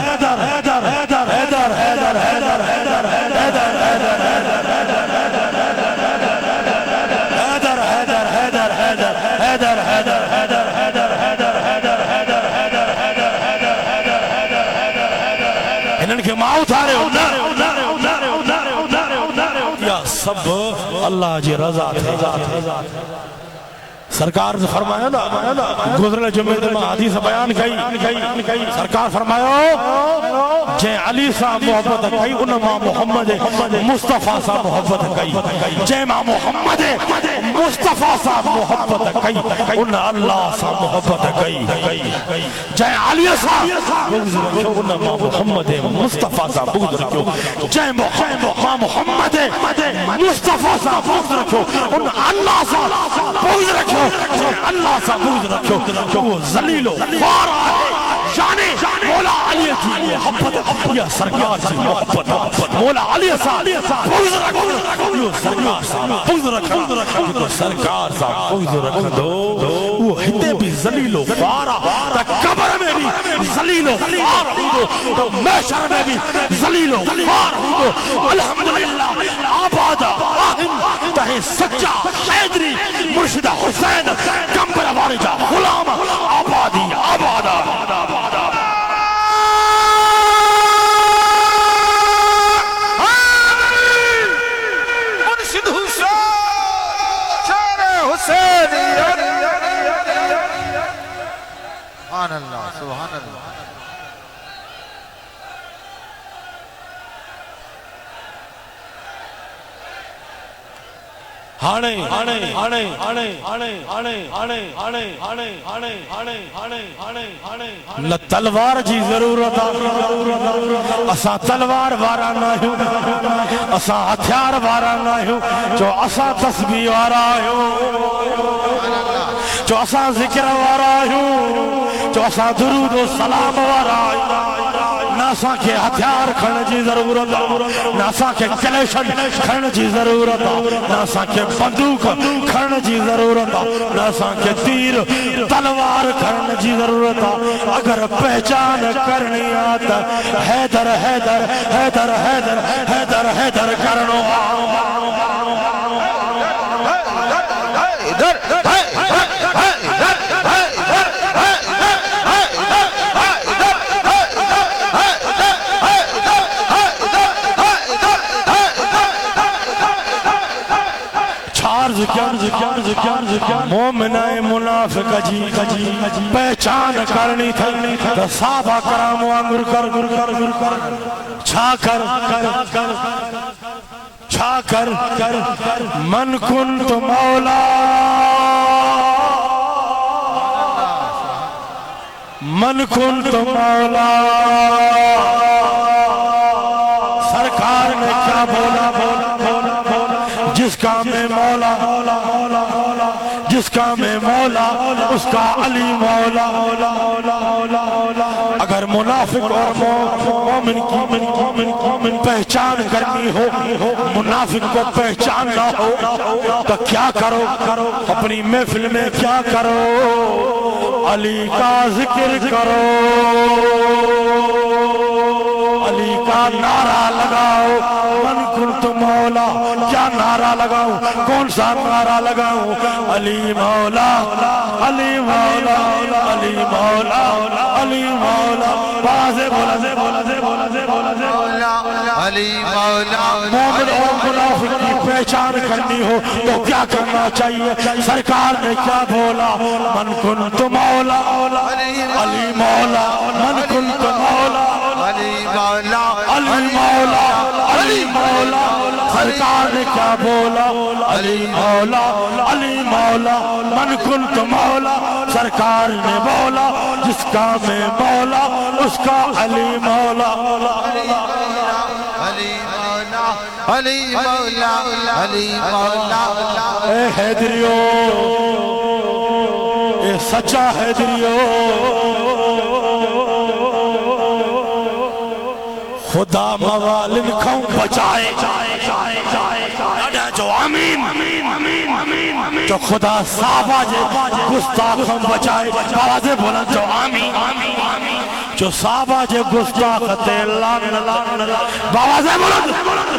انہن کے ماں اتھارے ہو یا سب اللہ جی رضا تھے سرکار سے فرمایا نا گزرے جمعے دے میں حدیث بیان کئی سرکار فرمایا جے علی سا محبت کئی انہاں محمد مصطفیٰ سا محبت کئی جے ماں محمد مصطفیٰ سا محبت کئی ان اللہ سا محبت کئی جائے علیہ سا بغض رکھو ان ماں محمد مصطفیٰ سا بغض رکھو جائے ماں محمد مصطفیٰ سا بغض رکھو ان اللہ سا بغض رکھو جائے اللہ سا بغض رکھو جو وہ ذلیل و خوار ہے شانے مولا علی کی محبت یا سرکار کی محبت مولا علی سا بغض رکھو یہ سرکار سا بغض رکھو یہ سرکار سا بغض رکھ دو وہ ہتے بھی ذلیل و خوارا تا قبر میں بھی ذلیل و خوار ہوں تو محشر میں بھی ذلیل و خوار ہوں تو الحمدللہ آبادا آہم تہے سچا حیدری مرشدہ حسین کمبر وارجہ غلام آبادی آبادا سبحان اللہ سبحان اللہ نہ تلوار جی ضرورت اسا تلوار وارا نہ ہوں اسا ہتھیار وارا نہ ہوں جو اسا تسبیح وارا ہوں جو اسا ذکر وارا ہوں جو اسا درود و سلام وارا ہوں نہ اسا کے ہتھیار کھڑن جی ضرورت نہ اسا کے کلیشن کھڑن جی ضرورت نہ اسا کے بندوق کھڑن جی ضرورت نہ اسا کے تیر تلوار کھڑن جی ضرورت اگر پہچان کرنی آتا حیدر حیدر حیدر حیدر حیدر حیدر کرنو مومنائے منافق جی پہچان کرنی تھی تو صحابہ کرام وانگر کر چھا کر من کنت مولا من کنت مولا سرکار نے کیا بولا جس کا میں مولا جس کا میں مولا اس کا علی مولا اگر منافق اور مومن پہچان کرنی ہو منافق کو پہچاننا ہو تو کیا کرو اپنی محفل میں کیا کرو علی کا ذکر کرو علی کا نعرہ لگاؤ من کنت مولا کیا نعرہ لگاؤں کون سا نعرہ لگاؤں علی مولا علی مولا علی مولا علی مولا بازے بولا علی مولا مومن اور منافق کی پہچان کرنی ہو تو کیا کرنا چاہیے سرکار نے کیا بولا من کنت مولا علی مولا من کنت مولا علی مولا علی مولا علی مولا سرکار نے کیا بولا علی مولا علی مولا من کنت مولا سرکار نے بولا جس کا میں مولا اس کا علی مولا علی مولا علی مولا علی مولا اے حیدریو اے سچا حیدریو خدا موالن کھوں بچائے جو آمین جو خدا صحابہ جے گستاخوں بچائے آوازیں بولن جو آمین جو صحابہ جے گستاختے لان آوازیں بولن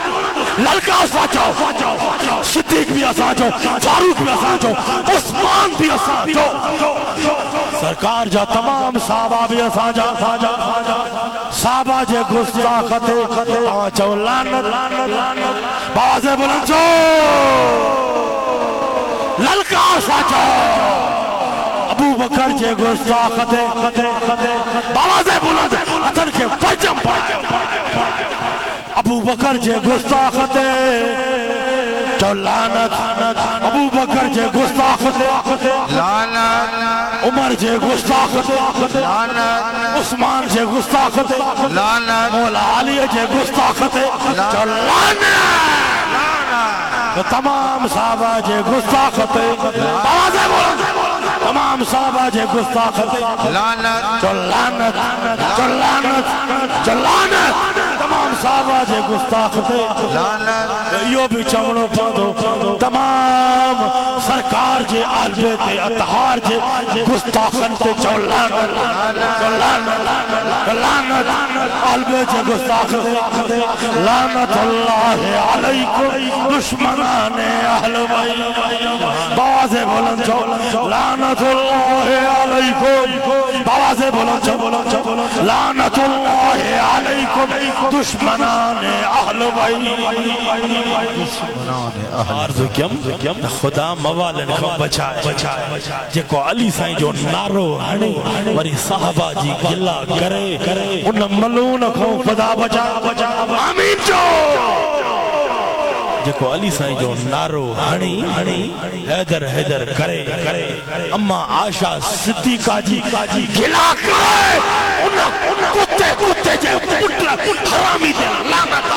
للکا اسا جاؤ صدیق بھی اسا جاؤ فاروق بھی اسا جاؤ عثمان بھی اسا جاؤ سرکار جا تمام صحابہ بھی اسا جاؤ صحابہ جے گستاختے آچو لانت آوازیں بولن جو للکا اسا جاؤ ابو بکر جے گستاختے آوازیں بولن اتن کے پجم ابو بکر جے گستاختے چو لعنت ابو بکر جے گستاخ تے لعنت عمر جے گستاخ تے لعنت عثمان جے گستاخ تے لعنت مولا علی جے گستاخ تے چو لعنت تمام صحابہ جے گستاخ تے آوازیں بولو تمام صحابہ جے گستاخ تے لعنت چو لعنت چو لعنت چو لعنت تمام صحابہ جے گستاخ تے لعنت یہ بھی چمڑو پاندو تمام سرکار جے آل بیت اطہار جے گستاخن تے چو لعنت چو لعنت لعنت آل بیت گستاخ تے لعنت اللہ علیکم دشمنان اہل بیت بازے بلند چو لعنت اللہ علیکم بازے بلند چو لعنت اللہ علیکم دشمنان اہل بیت عرض کیم خدا موالن کو بچائے جے کو علی سائیں جو نارو ہنے وری صحابہ جی گلا کرے ان ملون کو خدا بچا آمین جو جے کو علی سائیں جو نارو ہنی حیدر حیدر کرے اما عائشہ صدیقہ جی گلا کرے ان کتے جے پٹلا حرامی دے لعنت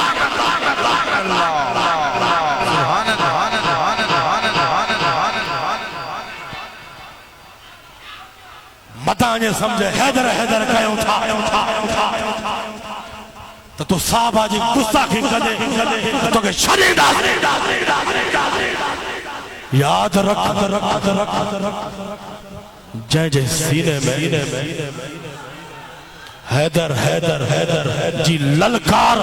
متانے سمجھے حیدر حیدر کہوں تھا تو صحابہ جی گستاخی کدے تو کہ شدید یاد رکھ جے سینے میں حیدر جی للکار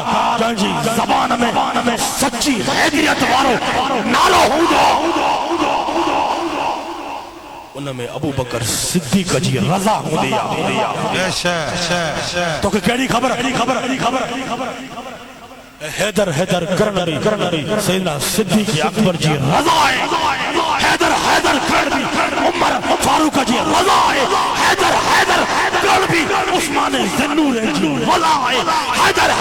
جی زبان میں سچی حیدریت وارو نالو ہوں ان میں ابو بکر صدیق جی رضا ہوں دیا تو کہ کیڑی خبر حیدر کرنری سیدنا صدیق اکبر جی رضا ہے حیدر کرنری عمر فاروق جی رضا ہے حیدر کرنری عثمان ذنور جی رضا ہے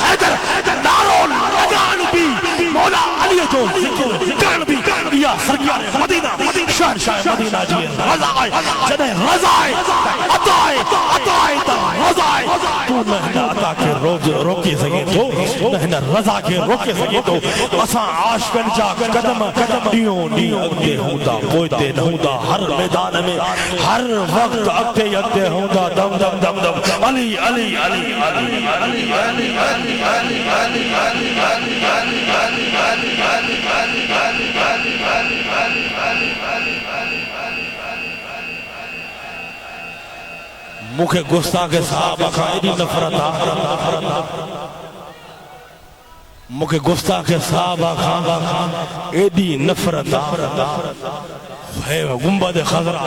حیدر نارو لگان بھی مولا علی جو ذکر کرنری یا سرکار مدینہ شہنشاہ مدینہ جی رضا ہے جنہیں رضا ہے عطا ہے رضا ہے تو نہنا عطا کے روکے سکے تو نہنا رضا کے روکے سکے تو اساں عاشقن جا قدم ڈیوں اگتے ہوندہ پوئتے نہوندہ ہر میدان میں ہر وقت اگتے ہوندہ دم علی علی علی علی علی علی علی علی علی علی علی مکھے گستاخ صحابہ کا ایڈی نفرت مکھے گستاخ صحابہ کا ایڈی نفرت ہے گنبد خضرا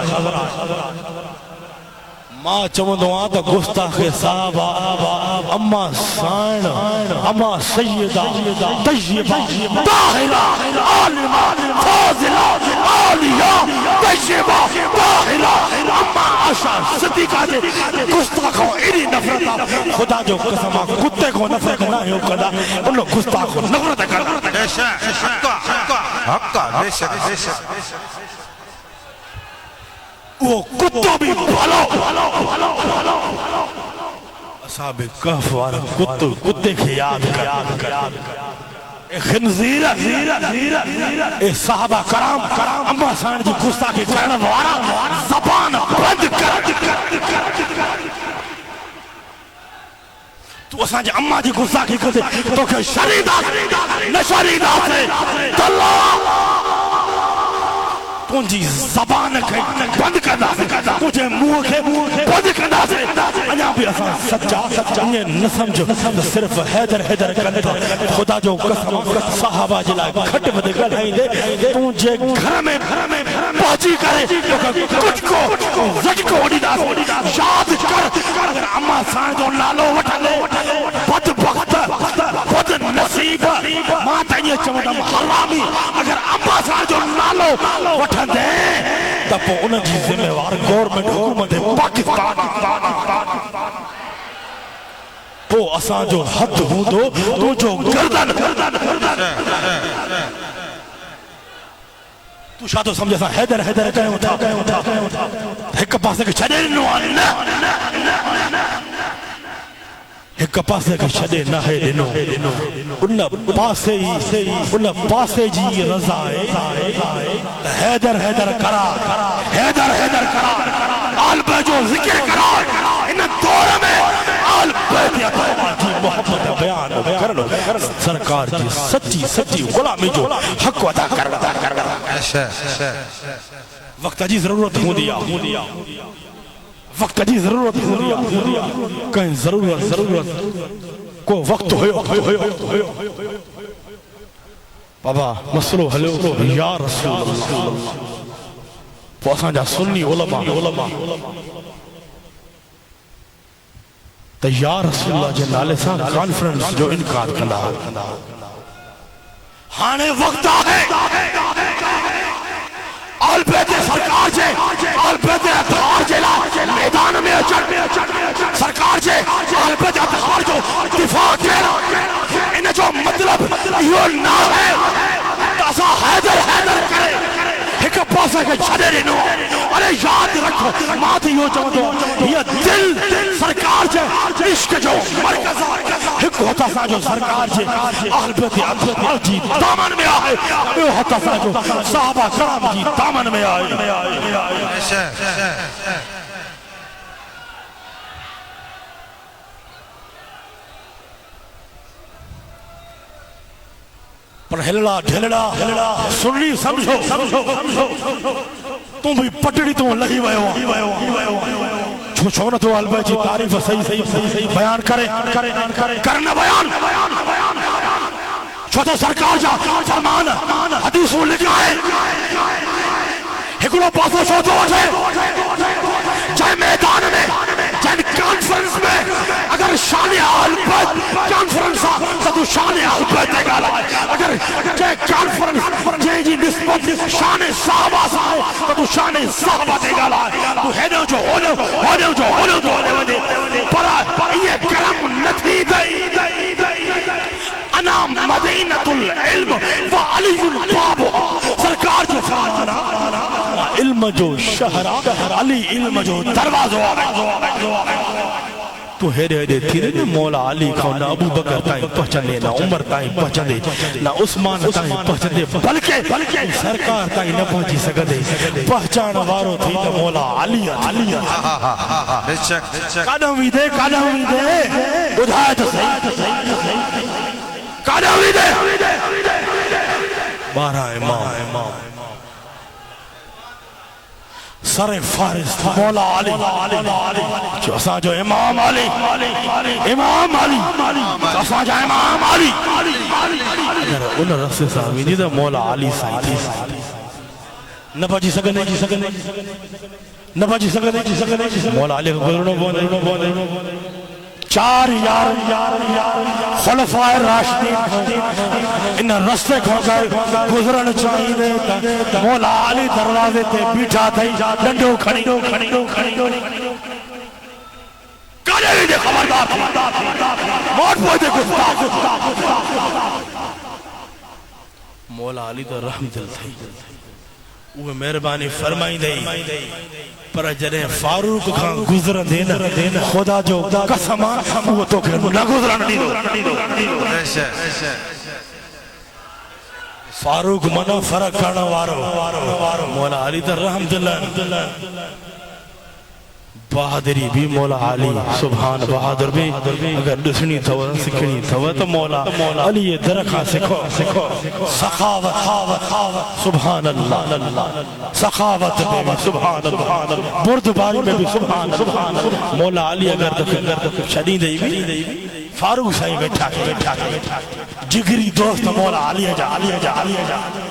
ماں چمدوان تا گستاخ صحابہ اما سائن اما سیدہ طیبہ طاہرہ عالمہ فاضلہ عالیہ طیبہ طاہرہ اما عائشہ صدیقہ دے گستاخوں ایڈی نفرت خدا جو قسم کتے کو نفرت نہ ہو کدا انہوں گستاخوں نفرت کرنا حقا بے شک وہ کتوں بھی بھلو اصحاب کہف والا کتے کے یاد کر اے خنزیر اے صحابہ کرام اما سان جی گستاخی کرنا وارا زبان بند کر تو اساں جی اما جی گستاخی کرتے تو کہ شریدہ نشریدہ سے طلاق تنجی زبان کے بند کرنا سے تجھے منہ کے بند کرنا سے انہاں بھی اساں سچا انہیں نہ سمجھو صرف حیدر کرتا خدا جو قسم صحابہ جلائے کھٹ بدے گلائیں دے تجھے گھر میں پہنچی کرے کچھ کو زج کو اڑی دا یاد کر اگر اما سان جو نالو وٹھا لے بدبخت بد نصیب ماں تائیے چمدم حرامی اگر اما سان جو نالو وٹھا دے تب انہوں جی ذمہ وار گورنمنٹ حکومت پاکستان تو اساں جو حد ہوں تو جو گردن تو شاہ تو سمجھا سا حیدر حیدر کہیں تھا ایک پاسے کے چھڑے نو ایک پاسے کے چھڑے نہ ہے دنو ان پاسے جی رضا حیدر حیدر کرا حیدر حیدر کرا آل بیجو ذکر کرا ان دور میں آل بیت اطہار کی محبت بیان کرنا سرکار کی سچی سچی غلامی جو حق عطا کرنا وقت جی ضرورت ہوں دیا وقت جی ضرورت ہوں دیا کہیں ضرورت کو وقت ہوئے بابا مسلو حلو یا رسول اللہ پوسان جا سنی علماء تو یا رسول اللہ جن نالے سان کانفرنس جو انکار کنا ہانے وقت آئے آل بیت سرکار جے آل بیت اطہار جے میدان میں اچھر سرکار جے آل بیت اطہار جو دفاع کینا انہیں جو مطلب یہ نہ ہے تاسا حیدر حیدر کرے ایک پاسے کے چھڑے رہنو ارے یاد رکھو مات یہ چاہتو یہ دل سرکار جے عشق جو مرکز ایک ہوتا سا جو سرکار جے آل بیت اطہار جی دامن میں آئے یہ ہوتا سا جو صحابہ کرام جی دامن میں آئے پر ہلڑا ڈھلڑا سنی سمجھو تم بھی پٹڑی تم لگی وے چھوڑا تو علبہ جی تعریف صحیح بیان کرے کرنا بیان چھوٹا سرکار جا فرمان حدیثوں لکھا ہے ہکڑو پاسو چھوٹو وٹھے چاہے میدان میں چاہے کانفرنس میں اگر شان آل بیت کانفرنس تو شان آل بیت دیکھا لائے اگر چاہے کانفرنس جائے جی نسبت شان صحابہ سا تو شان صحابہ دیکھا لائے تو ہیڈو جو ہونے پر یہ کرم نتھی دئی انا مدینة العلم وعلی الباب سرکار جو فرمانا علم جو شہر علی علم جو دروازہ تو ہیرے تھی رہے مولا علی کھو نہ ابو بکر تائیں پہچنے نہ عمر تائیں پہچنے نہ عثمان تائیں پہچنے بلکہ سرکار تائیں نہ پہنچی سکتے پہچان وارو تھی تو مولا علی قدم دے بدھائے تو صحیح قدم دے بارہ امام سر فارس مولا علی جو اساں جو امام علی جو اساں جو امام علی اگر ان رسے صاحبی نہیں تو مولا علی صاحبی نہ پچی سکنے مولا علی کو گزرنو بونے چار یار خلفاء راشدین ان رستے کھو گئے گزرن چاہیے دے مولا علی دروازے تے بیٹھا تھا ڈنڈو کھڑی کالے دے خبردار موت پوچھے گفتاخ مولا علی تو رحم دل تھی وہ مہربانی فرمائی دئی پر جنہیں فاروق کھاں گزرن دینا خدا جو قسمان وہ تو کہ نہ گزرن دیدو فاروق منو فرق کرنا وارو مولا علی در رحمت اللہ بہادری بھی مولا علی سبحان بہادر بھی اگر دسنی تھوا سکھنی تھوا تو مولا علی درخواہ سکھو سخاوت سبحان اللہ سخاوت میں بھی سبحان اللہ بردباری میں بھی سبحان اللہ مولا علی اگر شدید دئی بھی فاروق صحیح بیٹھا جگری دوست مولا علی جا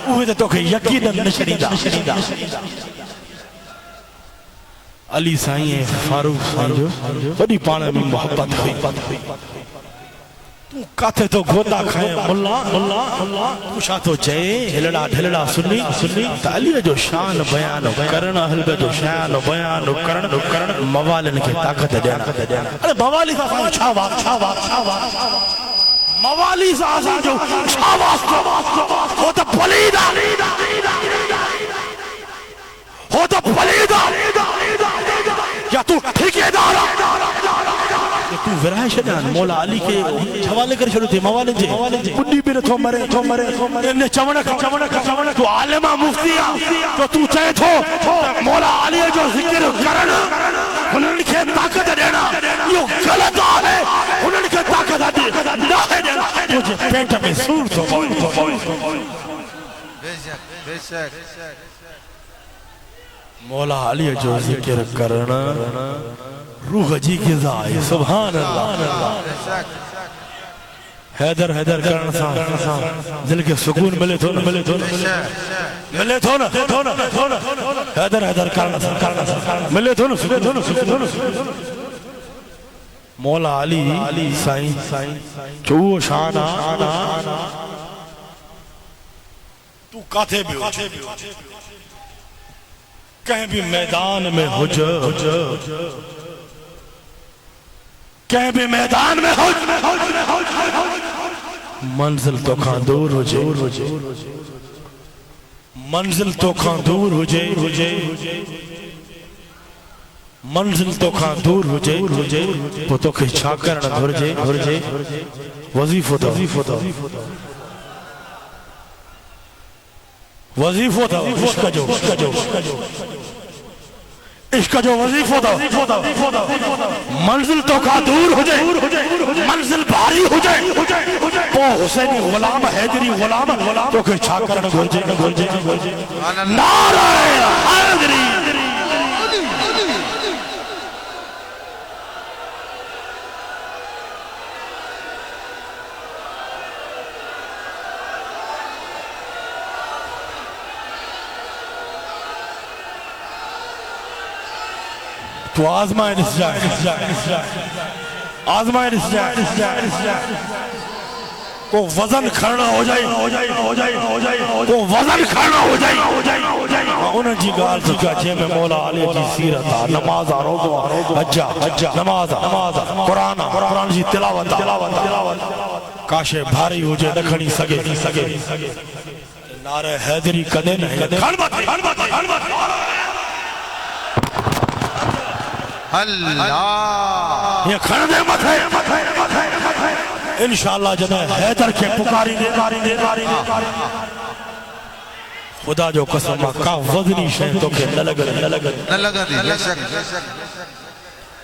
اوہ تو کہ یقیناً نشریدہ علی سائیں فاروق سائیں جو بڑی پانے میں محبت ہوئی تو کہتے تو گھوتا کھائیں ملا کشا تو چاہے ہلڑا ڈھلڑا سنی تو علی جو شان بیان کرنا حلبہ جو شان بیان کرنا موالن کے طاقت دینا ارے موالی کا سائیں چھاواز موالی سا جو چھاواز وہ تو پلیدہ ٹھیکیدار تو ورائے شدان مولا علی کے حوالے کر چھوڑو تھے موالے جے بڑی بھی رتھو مرے انہیں چمنک تو عالمہ مفتیہ تو چاہے تھو مولا علی جو ذکر کرنا انہوں کے طاقت دینا یہ غلط ہے انہوں کے طاقت دینا تجھے پیٹ میں سور تو بے شک مولا علی جو ذکر کرنا روح جی کی ذائے سبحان اللہ حیدر کرنا سا دل کے سکون ملے تھو نا حیدر کرنا سا ملے تھو نا مولا علی سائیں چوہ شانا تو کاتے بھی ہو کہیں بھی میدان میں ہو کہیں بھی میدان میں ہو منزل تو کھان دور ہو جائے منزل تو کھان دور ہو جائے منزل تو کھان دور ہو جائے وہ تو کہیں چھا کرنا دھر جائے وظیفہ تھا عشق کا جو وظیفہ تھا منزل تو کا دور ہو جائے منزل بھاری ہو جائے وہ حسینی غلام حیدری غلام تو کہ چھا کرنا گھر جائے نعرہ حیدری تو آزمائن اس جائے کو وزن کھڑنا ہو جائے کو وزن کھڑنا ہو جائے انہیں جی گال سکا چھے میں مولا علی جی سیرتا نمازہ روزہ حجہ نمازہ قرآن جی تلاوت کاشے بھاری ہو جائے نکھنی سگے نعرہ حیدری کدے نہیں اللہ یہ کھڑ دے مت ہے انشاءاللہ جب حیدر کے پکاری دے خدا جو قسمہ کا وزنی شہن تو کہ نہ لگا دی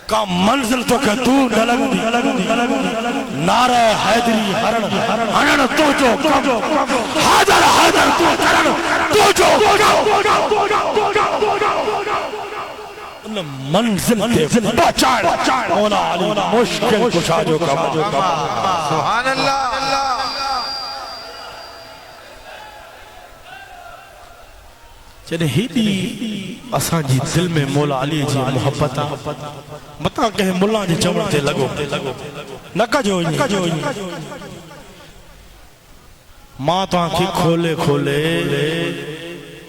کا منزل تو کہ تو نہ لگا دی نعرہ حیدری ہرن تو جو حیدر تو جو منزل تے بچائے مولا علی مشکل کشا جو کم سبحان اللہ چلے ہی دی اساں جی دل میں مولا علی جی محبت مطا کہیں ملا جی چمڑتے لگو نکا جو ماں تو آنکھی کھولے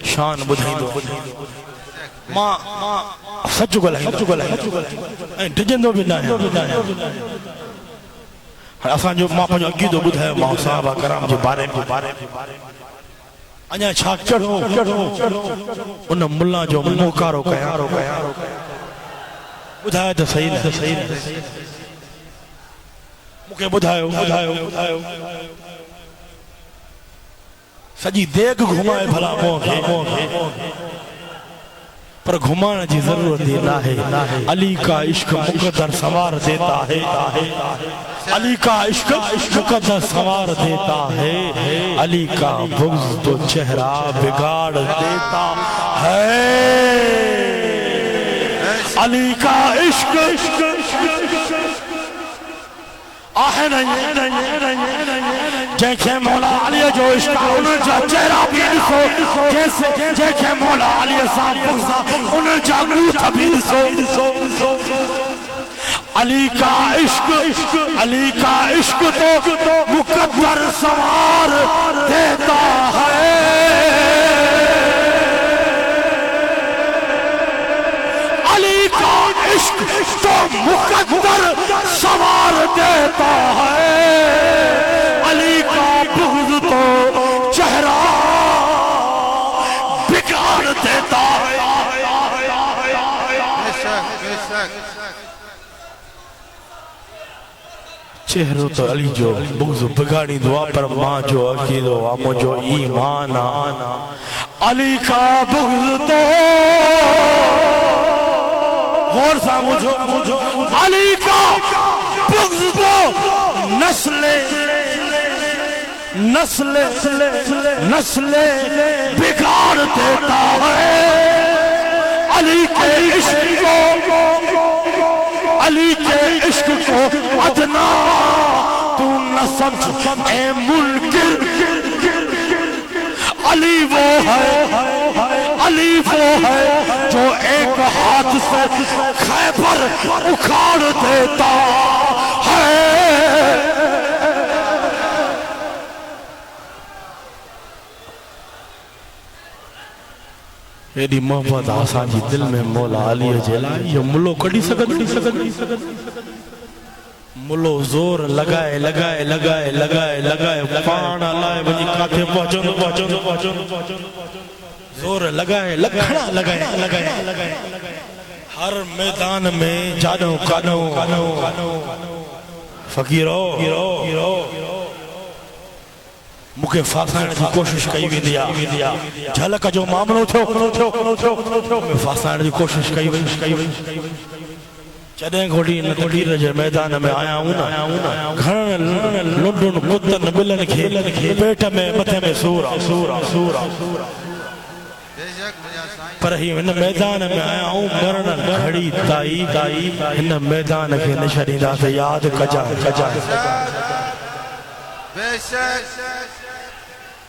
شان بدھائی دو ماں سچ گلائیں ڈجندو بھی نہ ہے اساں جو ماں پنجو اگی دو بدھائے ماں صحابہ کرام جو بارے انہا چھاک چڑھو انہا ملا جو موکارو کیا بدھائے تو صحیح ہے مکہ بدھائے سجی دیکھ گھمائے بھلا موکے پر گھمانا جی ضرورت دینا ہے علی کا عشق مقدر سوار دیتا ہے علی کا عشق مقدر سوار دیتا ہے علی کا بغض تو چہرہ بگاڑ دیتا ہے علی کا عشق آہے نہیں جیکھے مولا علی جو عشق انہوں جا چہرہ بھی سو جیکھے مولا علی صاحب بغضا انہوں جا گوتھ بھی سو علی کا عشق تو مقدر سوار دیتا ہے علی کا عشق تو مقدر سوار دیتا ہے علی کا بغض تو چہرہ بگاڑ دیتا ہے چہرو تو علی جو بغض بگاڑی دعا پر ماں جو عقیدو آمو جو ایمان علی کا بغض تو غور سامو علی کا بغض تو نسل بگاڑ دیتا ہے علی کے عشق کو ادنا تو نہ سمجھ اے منکر علی وہ ہے جو ایک ہاتھ سے خیبر اکھاڑ دیتا ہے ایڈی محبت آسان جی دل میں مولا علی جلائی یہ ملو کڑی سکت ملو زور لگائے پانا لائے بنی کاتے پہنچن زور لگائے ہر میدان میں جانو کانو فقیرو مکے فاسائن کی کوشش کئی بھی دیا جھلک جو معاملو تھو میں فاسائن کی کوشش کئی بھی چڑیں گھوڑی رجے میدان میں آیا ہوں نا گھرن لنڈن کتن بلن کھے پیٹ میں متھے میں سورا پر ہی ان میدان میں آیا ہوں مرن گھڑی تائی ان میدان کے نشری دات یاد کجا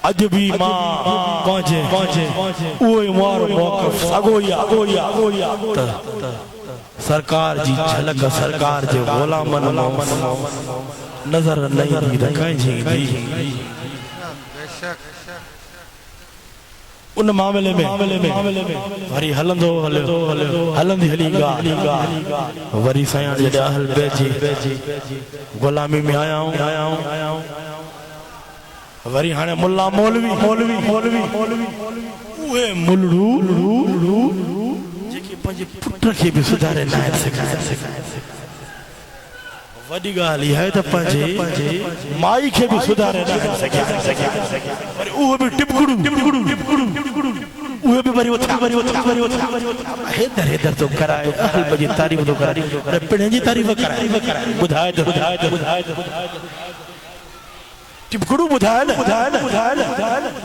اج بھی ماں پہنچے اوہ مار موقف سگویا سرکار جی جھلک سرکار جے غلامن نظر نہیں رکھائیں جی ان معاملے میں وری ہلندی ہلی گا وری سیاں جے اہل بیت جی غلامی میں آیا ہوں وری ہانے ملا مولوی اوے ملڑو جیکے پنجے پٹر کے بھی سدھارے نائن سکھائے وڈی گالی ہے تو پنجے مائی کے بھی سدھارے نائن سکھائے وری اوہ بھی ٹپکڑو اوہ بھی بری وطا حیدر تو کرائے اہل بجی تعریف تو کرائے پڑھیں جی تعریف کرائے بدھائے تو ٹپکڑو بدھائے نا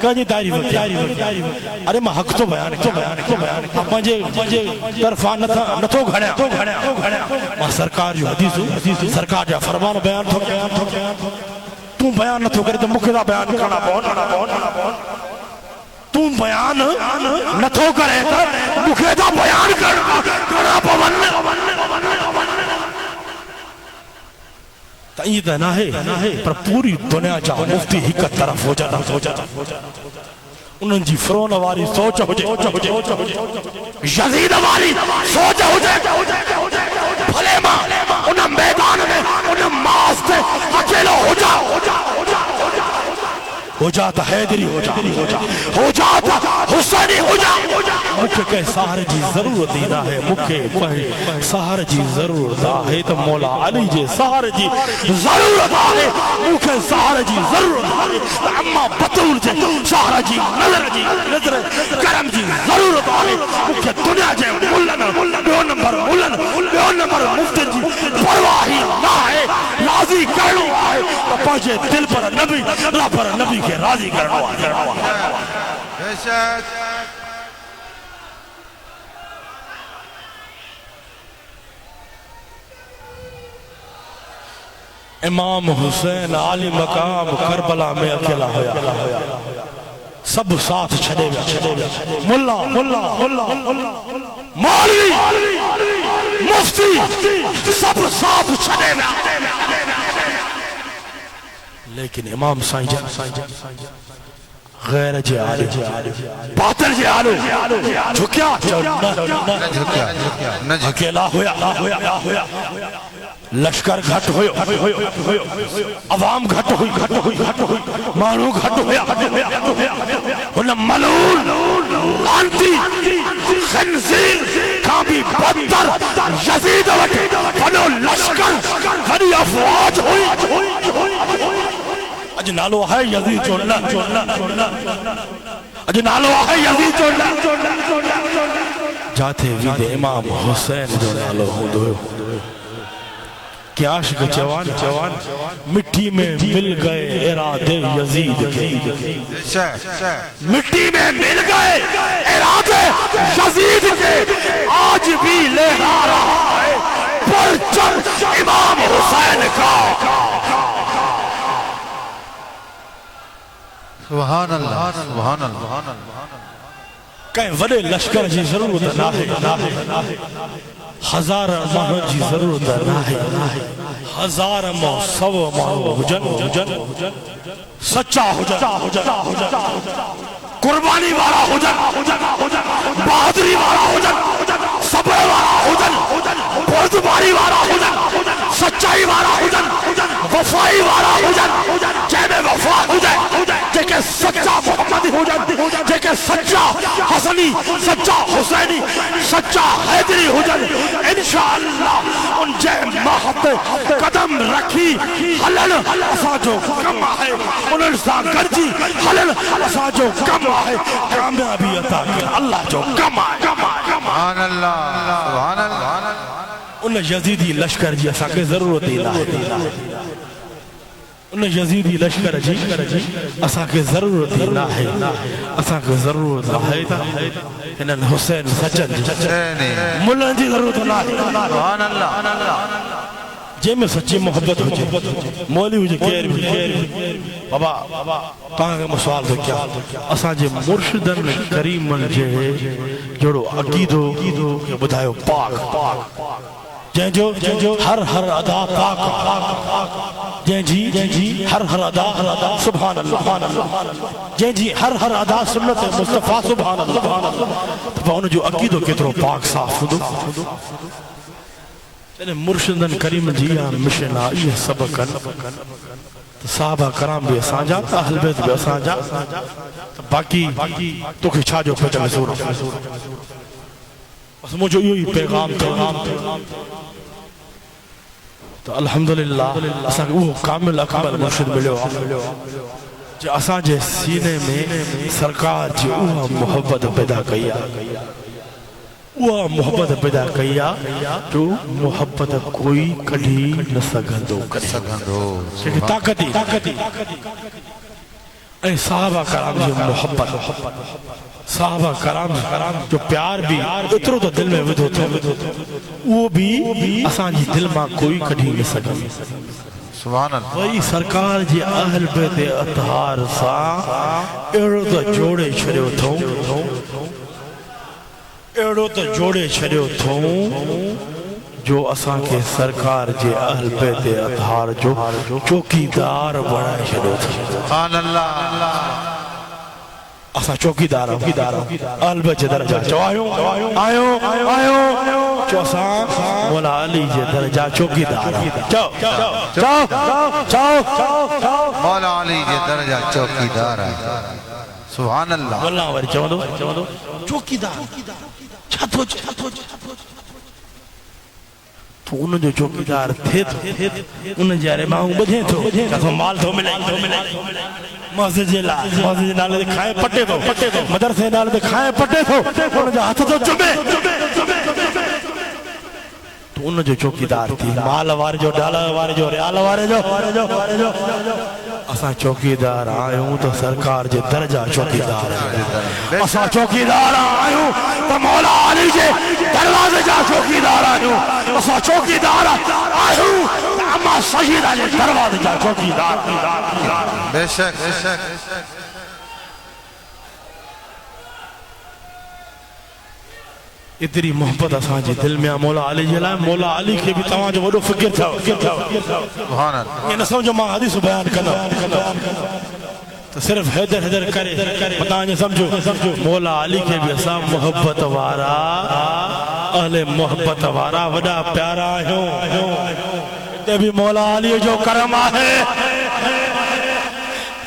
کہاں تعریف ارے میں حق تو بیان پنجے طرفان نتھو گھڑیا ماں سرکار جو حدیث سرکار جو فرمان بیان تو بیان نتھو کرے تو مکھدا بیان کرنا پون تو بیان نتھو کرے تو مکھدا بیان کرنا پون تائید نہ ہے پر پوری دنیا جا مفتی ہی کا طرف ہو جاتا انہوں جی فرون واری سوچ ہو جائے یزید واری سوچ ہو جائے بھلے ماں انہوں میدان میں انہوں ماس سے اکیلو ہو جاتا حیدری ہو جاتا حسینی ہو جاتا مکھے کہے سہارے جی ضرورت دینا ہے مکھے کہے سہارے جی ضرورت ہے تو مولا علی جی سہارے جی ضرورت ہے مکھے سہارے جی ضرورت ہے اما بطول جی سہارے جی نظر کرم جی ضرورت ہے مکھے دنیا جی ملن بیو نمبر مفتن جی پرواہی نہ ہے راضی کرنو ہے پانچے دل پر نبی اللہ پر نبی کے راضی کرنو ہے امام حسین عالی مقام کربلا میں اکیلا ہویا سب ساتھ چھڑے گیا ملا مولوی مفتی سب ساتھ چھڑے گیا لیکن امام سائیں غیر جی آلو باطل جی آلو جھکیا اکیلا ہویا لشکر گھٹ ہوئے عوام گھٹ ہوئی مانو گھٹ ہویا انہاں ملعون لانتی خنزیر کام بھی بدتر یزید وٹے بنو لشکر بنی افواج ہوئی اج نالو ہے یزید چولنا اج نالو ہے یزید چولنا جاتے وید امام حسین جو نالو ہوں کہ عاشق جوان مٹی میں مل گئے ارادے یزید کے مٹی میں مل گئے ارادے یزید کے آج بھی لہرا رہا ہے پرچم امام حسین کا سبحان اللہ سبحان اللہ کہیں وڈے لشکر جی ضرورت نہ ہے ہزار ماہ جی ضرورت نہ ہے ہزار ماہ سو ماہ حجن سچا حجن قربانی والا حجن بہادری والا حجن صبر والا حجن بردباری والا حجن سچائی والا حجن وفائی والا حجن جے میں وفا حجن جے کہ سچا محمدی حجن جے کہ سچا حسنی سچا حسینی سچا حیدری حجن انشاءاللہ ان جے محت قدم رکھی حلل اسا جو کم آئے انہوں سا گرجی حلل اسا جو کم آئے کامیابی عطا کر اللہ جو کم آئے سبحان اللہ سبحان اللہ ان یزیدی لشکر جی اسا کے ضرورت ہی نہ ہے ان یزیدی لشکر جی اسا کے ضرورت ہی نہ ہے اسا کے ضرورت ہے انہاں حسین سچن جی ملن جی ضرورت نہ ہے سبحان اللہ جے میں سچی محبت ہو جائے مولی ہو جائے کیر بھی بابا تاں کے مسوال تو کیا اسا جے مرشدن کریمن جے جوڑو عقیدو کہ بدھائیو پاک جن جو ہر ادا پاک جن جی ہر ادا سبحان اللہ جن جی ہر ادا سنت مصطفیٰ سبحان اللہ تو انہوں جو عقیدو کترو پاک صاف دو مرشدن کریم جی مشن آئی سبقن صحابہ کرام بھی اسانجا اہل بیت بھی اسانجا باقی تو کہ چھا جو پچھا مسور بس مجھو یوں ہی پیغام تو الحمدللہ اساں وہ کامل اکمل مرشد ملو جو اساں جے سینے میں سرکار جی وہ محبت پیدا کیا وہ محبت پیدا کیا جو محبت کوئی کڑھی نہ سگندو کہ طاقتی اے صحابہ کرام جو محبت صحابہ کرام جو پیار بھی اترو تو دل میں ودھو تھے وہ بھی اساں جی دل میں کوئی کڑھی نہ سگندو سبحان اللہ وہی سرکار جی اہل بیت اطہار سا اڑو تو جوڑے چھڑیو تھو اڑو تو جوڑے چھڑیو تھو جو اساں کے سرکار جے اہل بیت اطہار جو چوکیدار بڑھائے چھڑیو تھو سبحان اللہ اساں چوکیدار اہل بیت درجہ چو آئیو چو اساں مولا علی جے درجہ چوکیدار چو مولا علی جے درجہ چوکیدار ہے سبحان اللہ واللہ واری چو دو چوکیدار چھتو تو انہوں جو چوکیدار تھے انہوں جارے ماہوں بدھیں تھو کہتو مال تھو ملے مسجد نالے دے کھائے پٹے تھو مدرسے نالے دے کھائے پٹے تھو انہوں جو ہاتھ تو چمے تو انہوں جو چوکیدار تھی مال وارے جو ڈالر وارے جو ریال وارے جو اساں چوکیدار آئیوں تو سرکار جے درجہ چوکیدار آئیوں اساں چوکیدار آئیوں تو مولا علی جے دروازے جا چوکیدار آئیوں اساں چوکیدار آئیوں اما سیدہ جے دروازے جا چوکیدار بے شک اتنی محبت اساں جے دل میں مولا علی جے لائے مولا علی کے بھی تمام جو وڈو فکر تھا سبحان اللہ یہ نہ سمجھو ماں حدیث بیان کرنا تو صرف حیدر کرے بتائیں سمجھو مولا علی کے بھی اساں محبت وارا اہل محبت وارا وڈا پیارا ہوں تے بھی مولا علی جو کرم آئے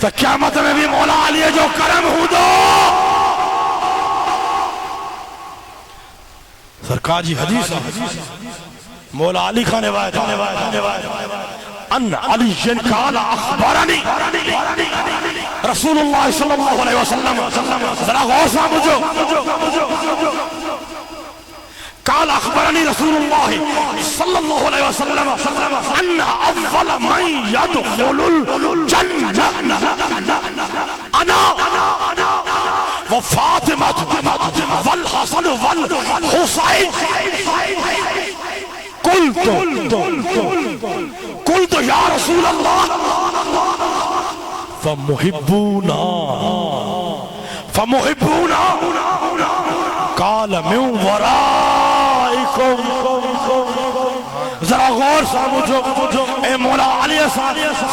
تو قیامت میں بھی مولا علی جو کرم ہوں دو سرکار جی حدیث مولا علی خان روایت ان علی قال اخبرنی رسول اللہ صلی اللہ علیہ وسلم، ذرا غور سمجھو، قال اخبرنی رسول اللہ صلی اللہ علیہ وسلم ان اول من يدخل الجنہ انا وفاطمہ والحسن والحسین قلت یا رسول اللہ فمحبونا قال من ورائکم، ذرا غور سمجھو، اے مولا علی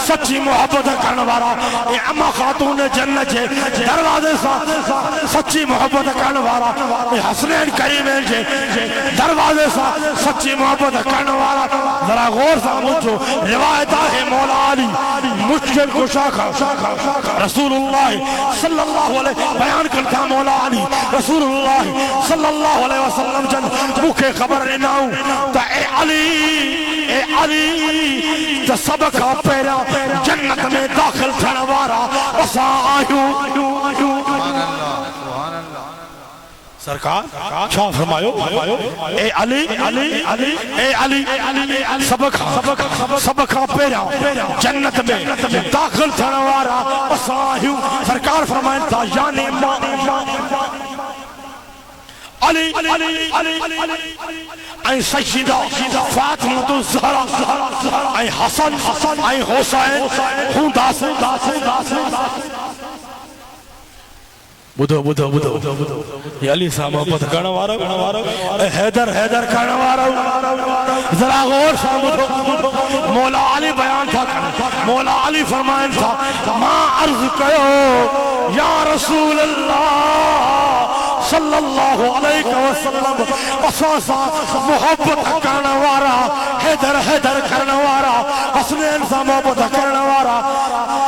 سچی محبت کرنے والا، اے اما خاتون جنت جے دروازے سچی محبت کرنے والا، اے حسنین کریمین جے دروازے سچی محبت کرنے والا، ذرا غور سمجھو، روایت ہے مولا علی مشکل کشا رسول اللہ صلی اللہ علیہ بیان کرتا مولا علی رسول اللہ صلی اللہ علیہ وسلم جن مکھے خبر رہناؤں تا اے علی تا سبکا پیرا جنت میں داخل تھنوارا اسا آیوں سرکار چھا فرمایو اے علی سبکا پیرا جنت میں داخل تھنوارا اسا آیوں سرکار فرمائن تا یعنی علی اے سیدہ فاطمہ الزہرا اے حسن اے حسین ہوں داسے بدھو یہ علی صاحب محبت کرنا وارا اے حیدر کرنا وارا ذرا غور سمجھو، مولا علی بیان تھا، مولا علی فرمائن تھا ماں عرض کرو یا رسول اللہ صلی اللہ علیہ وسلم اساسا محبت کرنا وارا حیدر کرنا وارا حسنین سا محبت کرنا وارا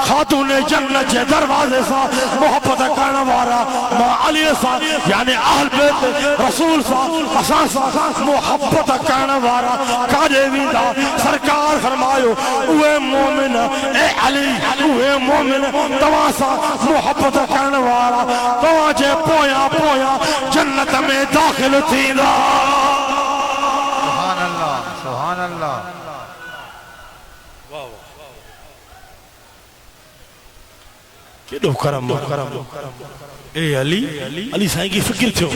خاتون جنت جے دروازے سا محبت کرنا وارا ماں علی سا یعنی اہل بیت رسول سا اساسا محبت کرنا وارا کاجے ویندہ سرکار فرمایو اوے مومن اے علی اوے مومن تواسا محبت کرنا وارا تواجے پویا جنت میں داخل تھی دا سبحان اللہ کیڑو کرم اے علی سائیں کی فکر تھو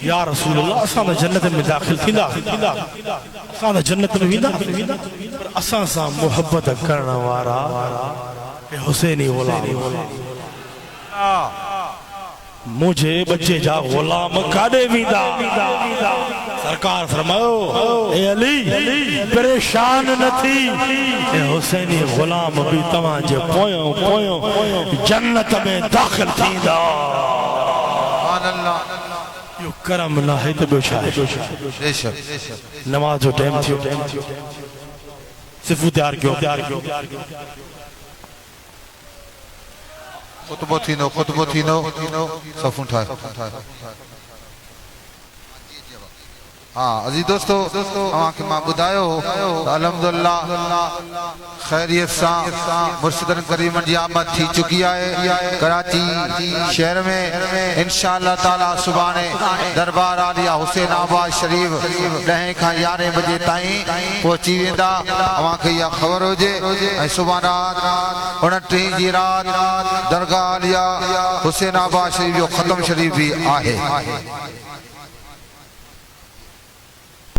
یا رسول اللہ اساں جنت میں داخل تھیندا اساں جنت میں ویندا پر اساں سا محبت کرنا وارا اے حسینی غلام مجھے بچے جا غلام کاڑے ویندہ سرکار فرماؤ اے علی پریشان نہ تھی اے حسینی غلام بھی تمام جے پویوں جنت میں داخل تھیندا سبحان اللہ یو کرم نہ ہے تو بے شک نماز جو ٹائم تھی صفو تیار کیوں خطبہ تھینو صفوں ٹھائے ہاں عزیز دوستو ہماں کے ماں بدایو الحمدللہ خیریت ساں مرشدن کریمن جی آمد تھی چکی آئے کراچی شہر میں انشاءاللہ تعالی صبح دربار عالیہ حسین آباد شریف 10 کھا 11 بجے تائیں پہنچی ویندا ہماں کے یہ خبر ہو جے صبح رات 29 جی رات درگاہ عالیہ حسین آباد شریف جو ختم شریف بھی آئے